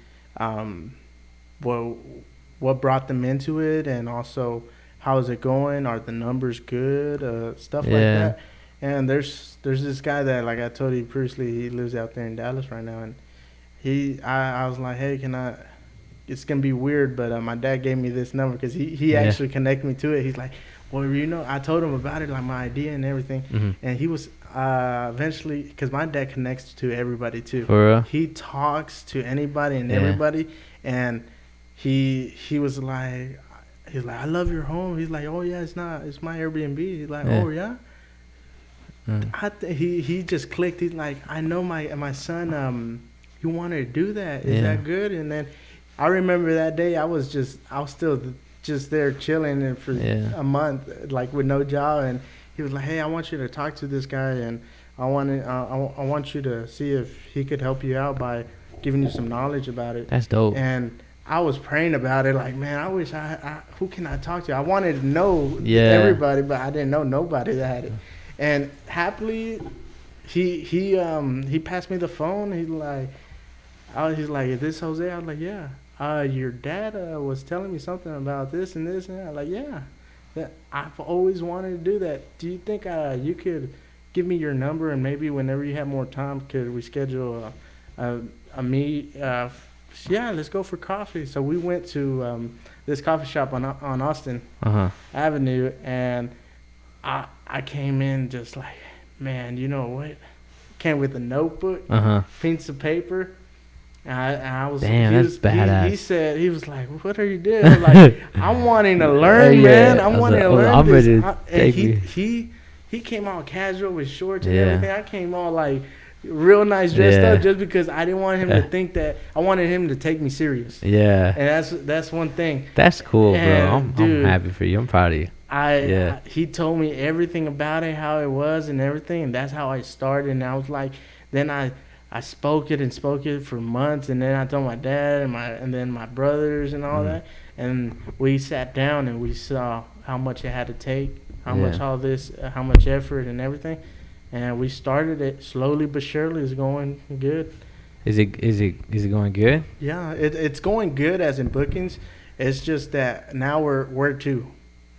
what brought them into it, and also how is it going? Are the numbers good? Stuff like that. And there's this guy that, like I told you previously, he lives out there in Dallas right now, and I was like, hey, can I? It's gonna be weird, but my dad gave me this number because he actually connected me to it. He's like, well, I told him about it, like my idea and everything, and he was eventually, because my dad connects to everybody too. For real? He talks to anybody and everybody, and he was like, I love your home. He's like, oh yeah, it's my Airbnb. He's like, oh yeah. He just clicked. He's like, I know my son. You wanted to do that? Is that good? And then I remember that day. I was still just there chilling for a month, like with no job. And he was like, hey, I want you to talk to this guy, and I want you to see if he could help you out by giving you some knowledge about it. That's dope. And I was praying about it, like, man, I wish who can I talk to? I wanted to know everybody, but I didn't know nobody that had it. And happily, he passed me the phone. He's like, is this Jose? I was like, yeah. Your dad was telling me something about this and this, and I'm like, yeah. I've always wanted to do that. Do you think you could give me your number, and maybe whenever you have more time, could we schedule a meet? Yeah, let's go for coffee. So we went to this coffee shop on Austin Avenue, and I came in just like, man, you know what? Came with a notebook, piece of paper. And I was, damn, that's badass. He was like, what are you doing? I'm like, I'm wanting to learn, man. I'm wanting to learn this. And he came all casual with shorts and everything. I came all like real nice dressed up, just because I didn't want him to think that I wanted him to take me serious. Yeah. And that's one thing. That's cool, and, bro. I'm happy for you. I'm proud of you. He told me everything about it, how it was and everything, and that's how I started. And I was like, then I spoke it for months, and then I told my dad and then my brothers and all that, and we sat down and we saw how much it had to take, how much how much effort and everything, and we started it slowly but surely. It's going good. Is it going good? Yeah, it's going good as in bookings. It's just that now we're two,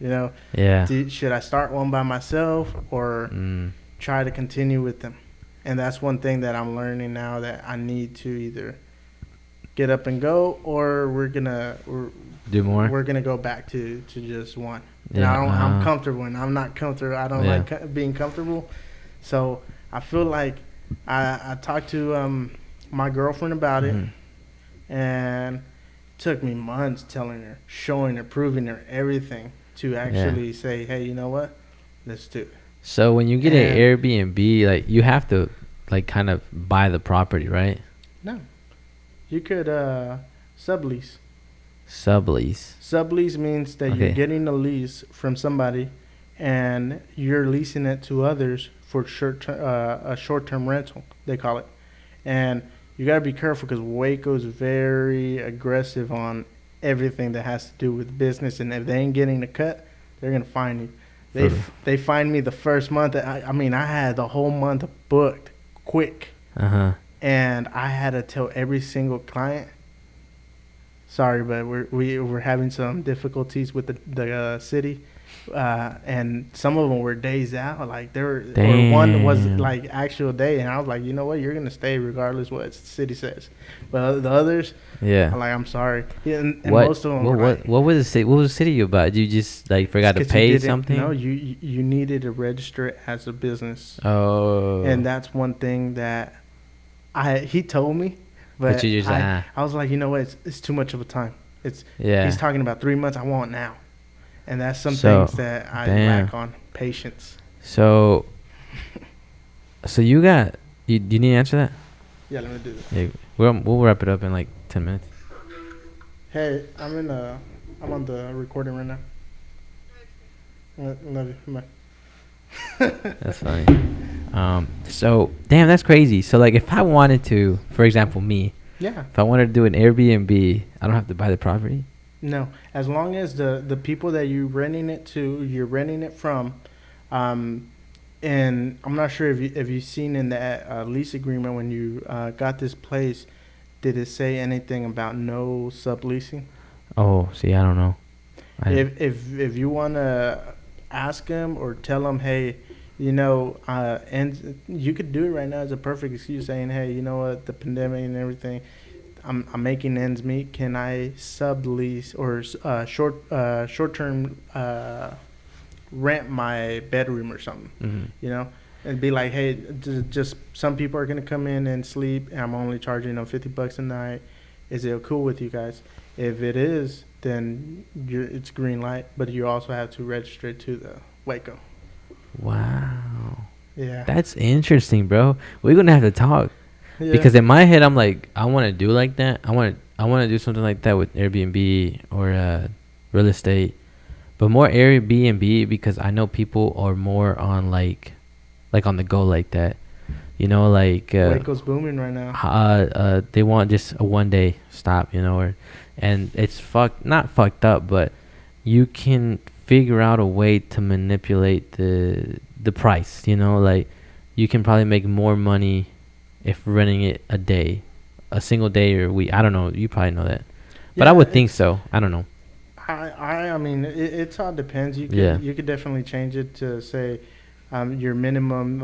you know. Yeah. Should I start one by myself or try to continue with them? And that's one thing that I'm learning now, that I need to either get up and go, or we're gonna do more. We're gonna go back to just one. Yeah. I'm comfortable, and I'm not comfortable. I don't like being comfortable. So I feel like I talked to my girlfriend about it, and it took me months telling her, showing her, proving her everything to actually say, hey, you know what? Let's do it. So when you get an Airbnb, like, you have to like kind of buy the property, right? No. You could sublease. Sublease means that you're getting a lease from somebody, and you're leasing it to others for a short-term rental, they call it. And you got to be careful, because Waco's very aggressive on everything that has to do with business, and if they ain't getting the cut, they're going to fine you. They fined me the first month. I had the whole month booked quick. And I had to tell every single client, sorry, but we're having some difficulties with the city. And some of them were days out. Like, or one was like actual day, and I was like, you know what, you're gonna stay regardless what the city says. But the others, I'm like, I'm sorry. And most of them what was the city? What was the city about? You just like forgot to pay something? No, you needed to register it as a business. Oh. And that's one thing that he told me, but you just I was like, you know what, it's too much of a time. He's talking about 3 months. I want now. And that's some things that I lack on, patience. So you need to answer that? Yeah, let me do that. Yeah, we'll wrap it up in like 10 minutes. Hey, I'm on the recording right now. Love you. Bye. That's funny. So damn, that's crazy. So like, if I wanted to, for example, me, Yeah. if I wanted to do an Airbnb, I don't have to buy the property. No, as long as the people that you're renting it from, um, and I'm not sure if you've seen in that lease agreement when you got this place, did it say anything about no subleasing? Oh, see, I don't know. If you want to ask them or tell them, hey, and you could do it right now as a perfect excuse, saying, hey, you know what, the pandemic and everything, I'm making ends meet. Can I sublease or short term rent my bedroom or something? Mm-hmm. You know, and be like, hey, just some people are gonna come in and sleep, and I'm only charging them $50 a night. Is it cool with you guys? If it is, then it's green light. But you also have to register it to the Waco. Wow, Yeah. that's interesting, bro. We're gonna have to talk. Yeah. Because in my head, I'm like, I want to do like that. I want to do something like that with Airbnb or real estate, but more Airbnb because I know people are more on like on the go like that. You know, like Waco's booming right now. they want just a 1 day stop. You know, and it's not fucked up, but you can figure out a way to manipulate the price. You know, like you can probably make more money if renting it a single day or a week. I don't know. You probably know that, but I would think so. I don't know. I mean, it's all depends. Yeah. You could definitely change it to say, your minimum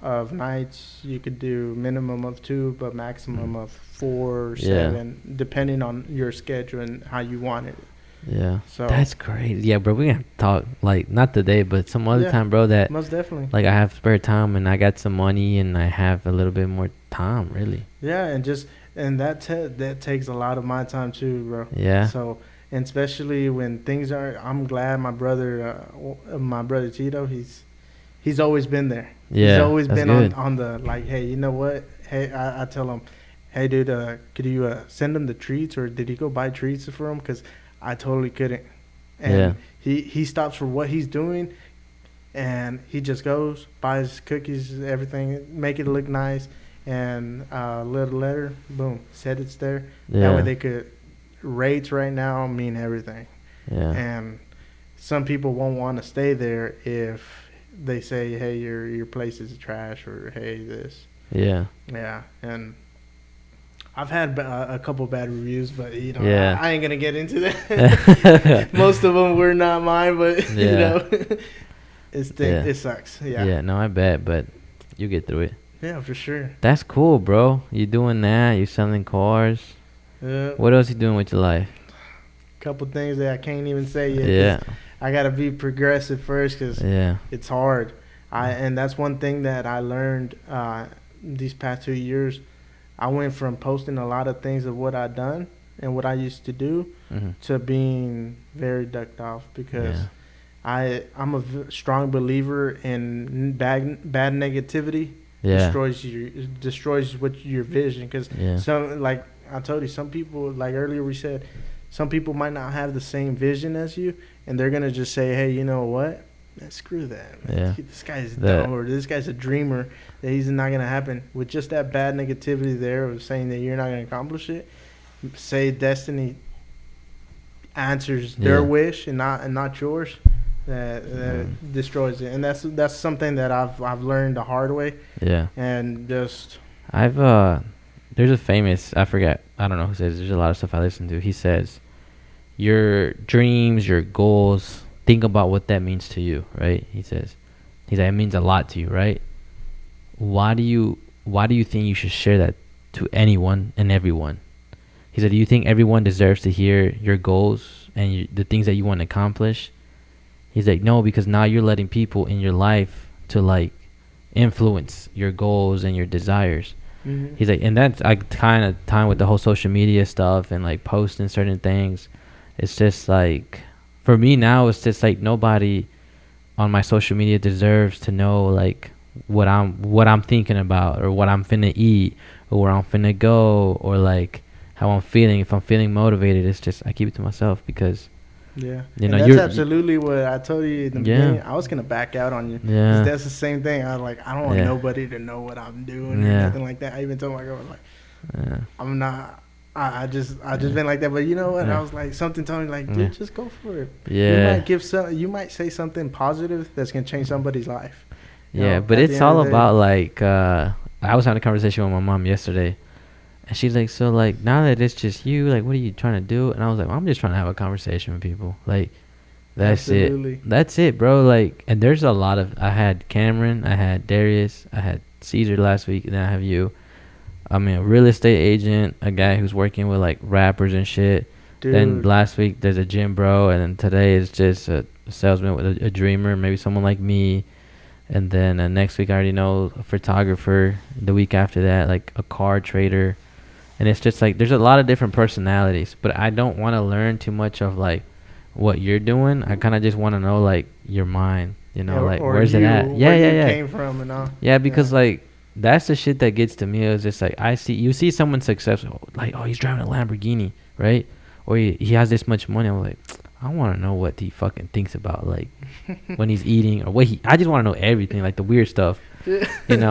of nights. You could do minimum of 2, but maximum of 4 or 7, depending on your schedule and how you want it. Yeah. So That's crazy. Yeah, bro. We can talk like not today, but some other time, bro. That most definitely. like I have spare time and I got some money and I have a little bit more time, really. Yeah, and that takes a lot of my time too, bro. Yeah. So, and especially when things are, I'm glad my brother Tito, he's always been there. Yeah. He's always that's been good. on the like, hey, you know what? Hey, I tell him, hey, dude, could you send him the treats, or did he go buy treats for him? Because I totally couldn't. And he stops for what he's doing, and he just goes, buys cookies, everything, make it look nice, and little letter, boom, said it's there. That way they could, rates right now mean everything. Yeah. And some people won't want to stay there if they say, hey, your place is trash, or hey, this. Yeah. Yeah, and I've had a couple bad reviews, but I ain't gonna get into that. Most of them were not mine, but it sucks. Yeah. Yeah. No, I bet, but you get through it. Yeah, for sure. That's cool, bro. You doing that? You selling cars? Yeah. What else you doing with your life? Couple things that I can't even say yet. Yeah. I gotta be progressive first, cause it's hard. And that's one thing that I learned these past 2 years. I went from posting a lot of things of what I'd done and what I used to do to being very ducked off, because I'm a strong believer in bad negativity. Destroys your vision, because some, like I told you, some people, like earlier we said, some people might not have the same vision as you, and they're gonna just say, hey, you know what? Man, screw that. Man. This guy's dumb, or this guy's a dreamer. That he's not gonna happen. With just that bad negativity there of saying that you're not gonna accomplish it, say destiny answers their wish and not yours. That destroys it, and that's something that I've learned the hard way. Yeah. And just there's a famous, I don't know who says, there's a lot of stuff I listen to. He says, your dreams, your goals, think about what that means to you, right? He's like, it means a lot to you, right? Why do you think you should share that to anyone and everyone? He said, do you think everyone deserves to hear your goals and the things that you want to accomplish? He's like, no, because now you're letting people in your life to like influence your goals and your desires. He's like, and that's kind of time with the whole social media stuff and like posting certain things. It's just like, for me now, it's just like nobody on my social media deserves to know like what I'm thinking about, or what I'm finna eat, or where I'm finna go, or like how I'm feeling. If I'm feeling motivated, it's just I keep it to myself because Yeah, you know and that's you're absolutely what I told you in the yeah beginning. I was gonna back out on you because yeah that's the same thing. I was like, I don't want yeah nobody to know what I'm doing or yeah nothing like that. I even told my girl like, yeah I'm not. I just yeah been like that. But you know what? I yeah was like, something told me like, yeah dude, just go for it. You yeah might give some. You might say something positive that's gonna change somebody's life. You yeah. know, But at the it's end all of the day. about like I was having a conversation with my mom yesterday. And she's like, so like now that it's just you, like what are you trying to do? And I was like, I'm just trying to have a conversation with people. Like that's it. Absolutely. That's it, bro. Like, and there's a lot of. I had Cameron, I had Darius, I had Caesar last week, and then I have you. I mean, a real estate agent, a guy who's working with like rappers and shit. Then Dude. last week there's a gym bro, and then today is just a salesman with a dreamer, maybe someone like me. And then next week I already know a photographer. The week after that, like a car trader. And it's just like there's a lot of different personalities, but I don't want to learn too much of like what you're doing. I kind of just want to know like your mind, Yeah, like or where's it you, at? Yeah, where yeah, you yeah. came from and all. Yeah, Yeah. because like that's the shit that gets to me. Is just like you see someone successful, like oh he's driving a Lamborghini, right? Or he has this much money. I'm like, I want to know what he fucking thinks about like when he's eating or what he. I just want to know everything, like the weird stuff, and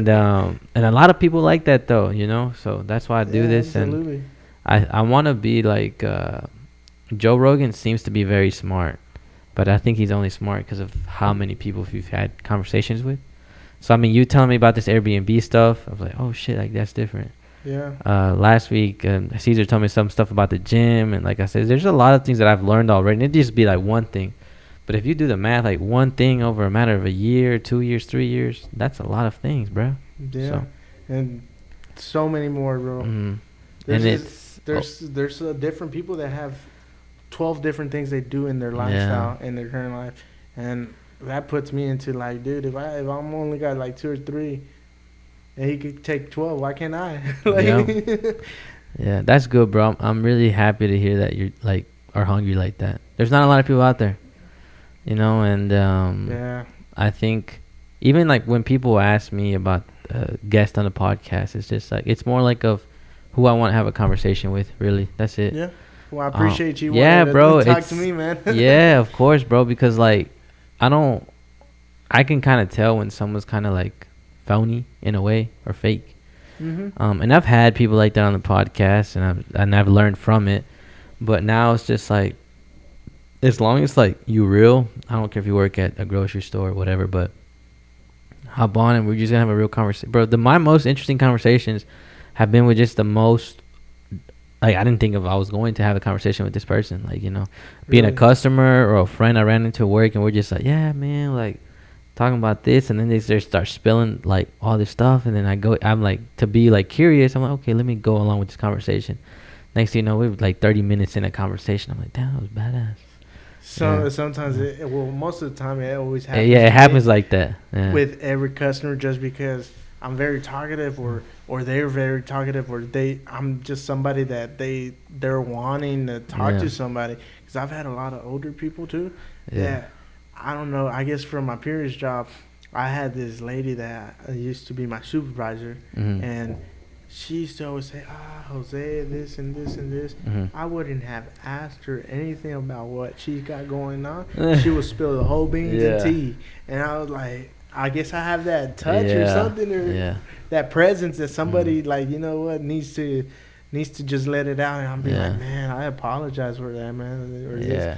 a lot of people like that though, So that's why I do Yeah, this, and absolutely. I want to be like Joe Rogan seems to be very smart, but I think he's only smart because of how many people you've had conversations with. So I mean, you telling me about this Airbnb stuff, I was like, oh shit, like that's different. Yeah. Last week, Caesar told me some stuff about the gym, and like I said, there's a lot of things that I've learned already. And it just be like one thing, but if you do the math, like one thing over a matter of a year, 2 years, 3 years, that's a lot of things, bro. Yeah. So, And so many more, bro. and There's it's there's different people that have 12 different things they do in their yeah, lifestyle in their current life, and that puts me into like, dude, if I'm only got like 2 or 3, and he could take 12, why can't I? yeah, Like, yeah. That's good, bro. I'm really happy to hear that you're like are hungry like that. There's not a lot of people out there, and yeah, I think even like when people ask me about guests on the podcast, it's just like it's more like of who I want to have a conversation with. Really, that's it. yeah. Well, I appreciate you Yeah, wanting bro. to talk to It's me, man. yeah, of course, bro. Because like I don't, I can kind of tell when someone's kind of like phony in a way or fake. Mhm. And I've had people like that on the podcast, and I've learned from it. But now it's just like as long as like you real, I don't care if you work at a grocery store or whatever, but hop on and we're just gonna have a real conversation, bro. My most interesting conversations have been with just the most like I didn't think of I was going to have a conversation with this person, like being a Really? customer or a friend I ran into at work, and we're just like, yeah, man, like talking about this, and then they just start spilling like all this stuff, and then I'm like to be like curious. I'm like, okay, let me go along with this conversation. Next thing you know, we were like 30 minutes in a conversation. I'm like, damn, that was badass. So Yeah. sometimes most of the time it always happens. Yeah, it to happens me like that. Yeah. with every customer, just because I'm very talkative, or they're very talkative, or I'm just somebody that they're wanting to talk Yeah. to somebody. Because I've had a lot of older people too. Yeah. That I don't know. I guess from my previous job, I had this lady that used to be my supervisor, Mhm. and she used to always say, Jose, this and this and this. Mhm. I wouldn't have asked her anything about what she's got going on. She would spill the whole beans Yeah. and tea. And I was like, I guess I have that touch or Yeah. something, or Yeah. that presence that somebody like, you know what, needs to just let it out. And I'll be Yeah. like, man, I apologize for that, man. Or Yeah.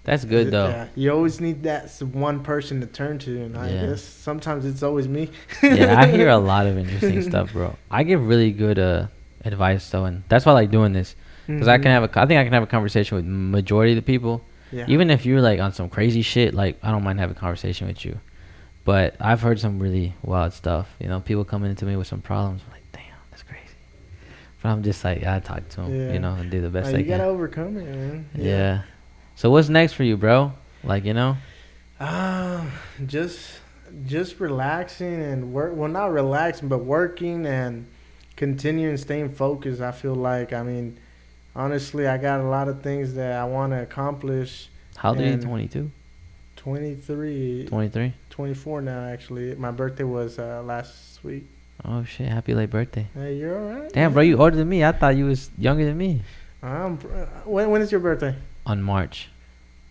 That's good though. yeah, you always need that one person to turn to, and I Yeah. guess sometimes it's always me. Yeah, I hear a lot of interesting stuff, bro. I give really good advice though, and that's why I like doing this because I Mhm. think I can have a conversation with majority of the people. Yeah. Even if you're like on some crazy shit, like I don't mind having a conversation with you. But I've heard some really wild stuff. People coming into me with some problems. I'm like, damn, that's crazy. But I'm just like, I talk to them, Yeah. and do the best I You gotta can. overcome it, man. Yeah. So what's next for you, bro? Like, Um, just relaxing and work. Well, not relaxing, but working and continuing staying focused. I feel like, I mean, honestly, I got a lot of things that I want to accomplish. How old are you? And 22? 23, 23? 24 now, actually. My birthday was last week, Oh shit! Happy late birthday. Hey, you're all right. Damn, bro, you older than me. I thought you was younger than me. When is your birthday? On March,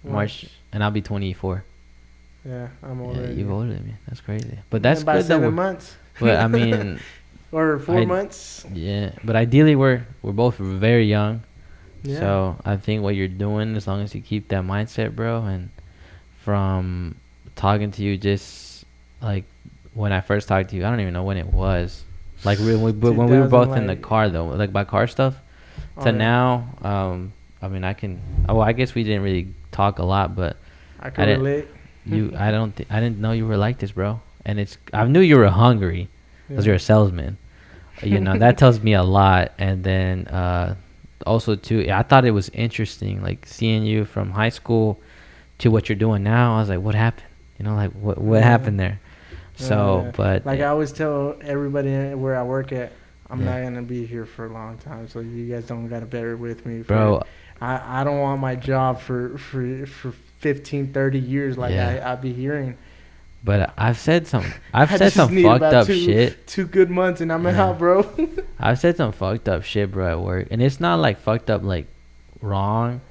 and I'll be 24. Yeah, I'm older. Yeah, than you're you. older than me. That's crazy. But that's By good though. 7 months. But I mean, or 4 months. Yeah, but ideally we're both very young. Yeah. So I think what you're doing, as long as you keep that mindset, bro, and from talking to you, just like when I first talked to you, I don't even know when it was. Like when we were both in the car though, like by car stuff. To now, I mean, I can. Oh, I guess we didn't really talk a lot, but I can relate. I didn't know you were like this, bro. And I knew you were hungry because you're a salesman. You know, that tells me a lot. And then also too, I thought it was interesting, like seeing you from high school to what you're doing now. I was like, what happened? You know, like what happened there? So, but like I always tell everybody where I work at, I'm not gonna be here for a long time, so you guys don't gotta bear with me, bro. I don't want my job for 15, 30 years like I'll be hearing. But I've said some fucked up shit. 2 good months and I'm out, bro. I've said some fucked up shit, bro, at work, and it's not like fucked up like wrong,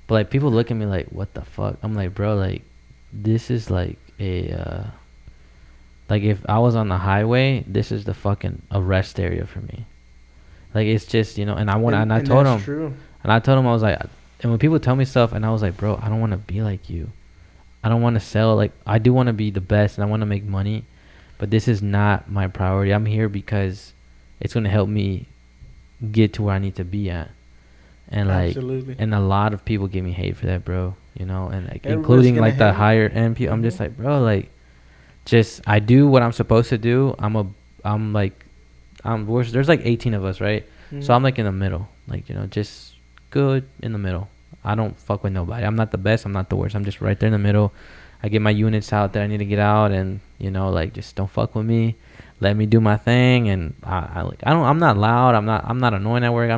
but like people look at me like, what the fuck? I'm like, bro, like this is like a like if I was on the highway, this is the fucking arrest area for me. Like it's just, you know, and I told him, true. And I told him, I was like, and when people tell me stuff, and I was like, bro, I don't want to be like you. I don't want to sell. Like, I do want to be the best, and I want to make money, but this is not my priority. I'm here because it's going to help me get to where I need to be at. And like, absolutely. And a lot of people give me hate for that, bro. You know, and like, including like the higher end people. I'm just like, bro, like, just I do what I'm supposed to do. There's like 18 of us, right? So I'm like in the middle, like, you know, just good in the middle. I don't fuck with nobody. I'm not the best. I'm not the worst. I'm just right there in the middle. I get my units out that I need to get out, and you know, like, just don't fuck with me. Let me do my thing, and I'm not loud. I'm not annoying at work. I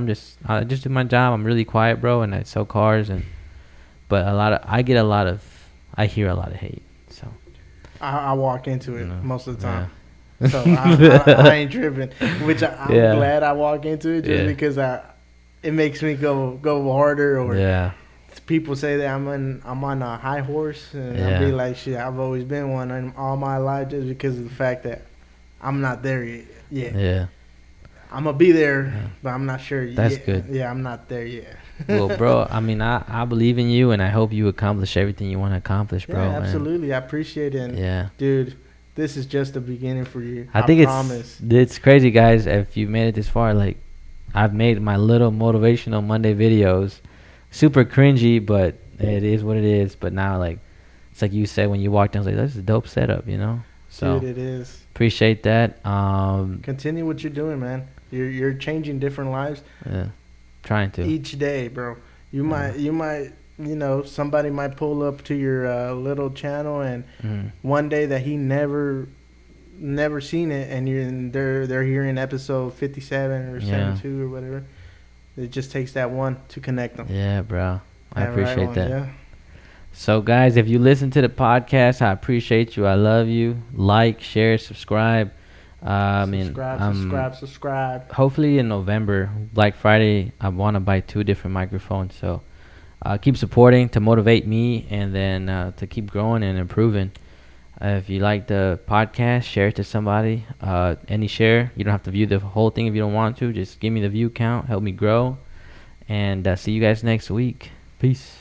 just do my job. I'm really quiet, bro, and I sell cars, but I hear a lot of hate. So I walk into it most of the time. Yeah. So I ain't tripping, which I'm glad I walk into it just because it makes me go harder. Or people say that I'm on a high horse, and I'll be like, shit, I've always been one all my life just because of the fact that I'm not there yet. Yeah. I'm gonna be there, but I'm not sure yet. That's good. Yeah, I'm not there yet. Well, bro, I mean, I believe in you, and I hope you accomplish everything you want to accomplish, bro. Yeah, absolutely. I appreciate it. And dude, this is just the beginning for you. I promise. It's crazy, guys. If you made it this far, like, I've made my little motivational Monday videos, super cringy, but it is what it is. But now, like, it's like you said when you walked in, I was like, this is a dope setup, you know? So, dude, it is. Appreciate that. Continue what you're doing, man. You're changing different lives. Yeah, trying to. Each day, bro. You might, you know, somebody might pull up to your little channel, and one day that he never seen it, and they're hearing episode 57 or 72 or whatever. It just takes that one to connect them. Yeah, bro. I appreciate that. Yeah. So, guys, if you listen to the podcast, I appreciate you. I love you. Like, share, subscribe. Subscribe. Hopefully in November, Black Friday, I want to buy 2 different microphones. So keep supporting to motivate me, and then to keep growing and improving. If you like the podcast, share it to somebody. Any share. You don't have to view the whole thing if you don't want to. Just give me the view count. Help me grow. And see you guys next week. Peace.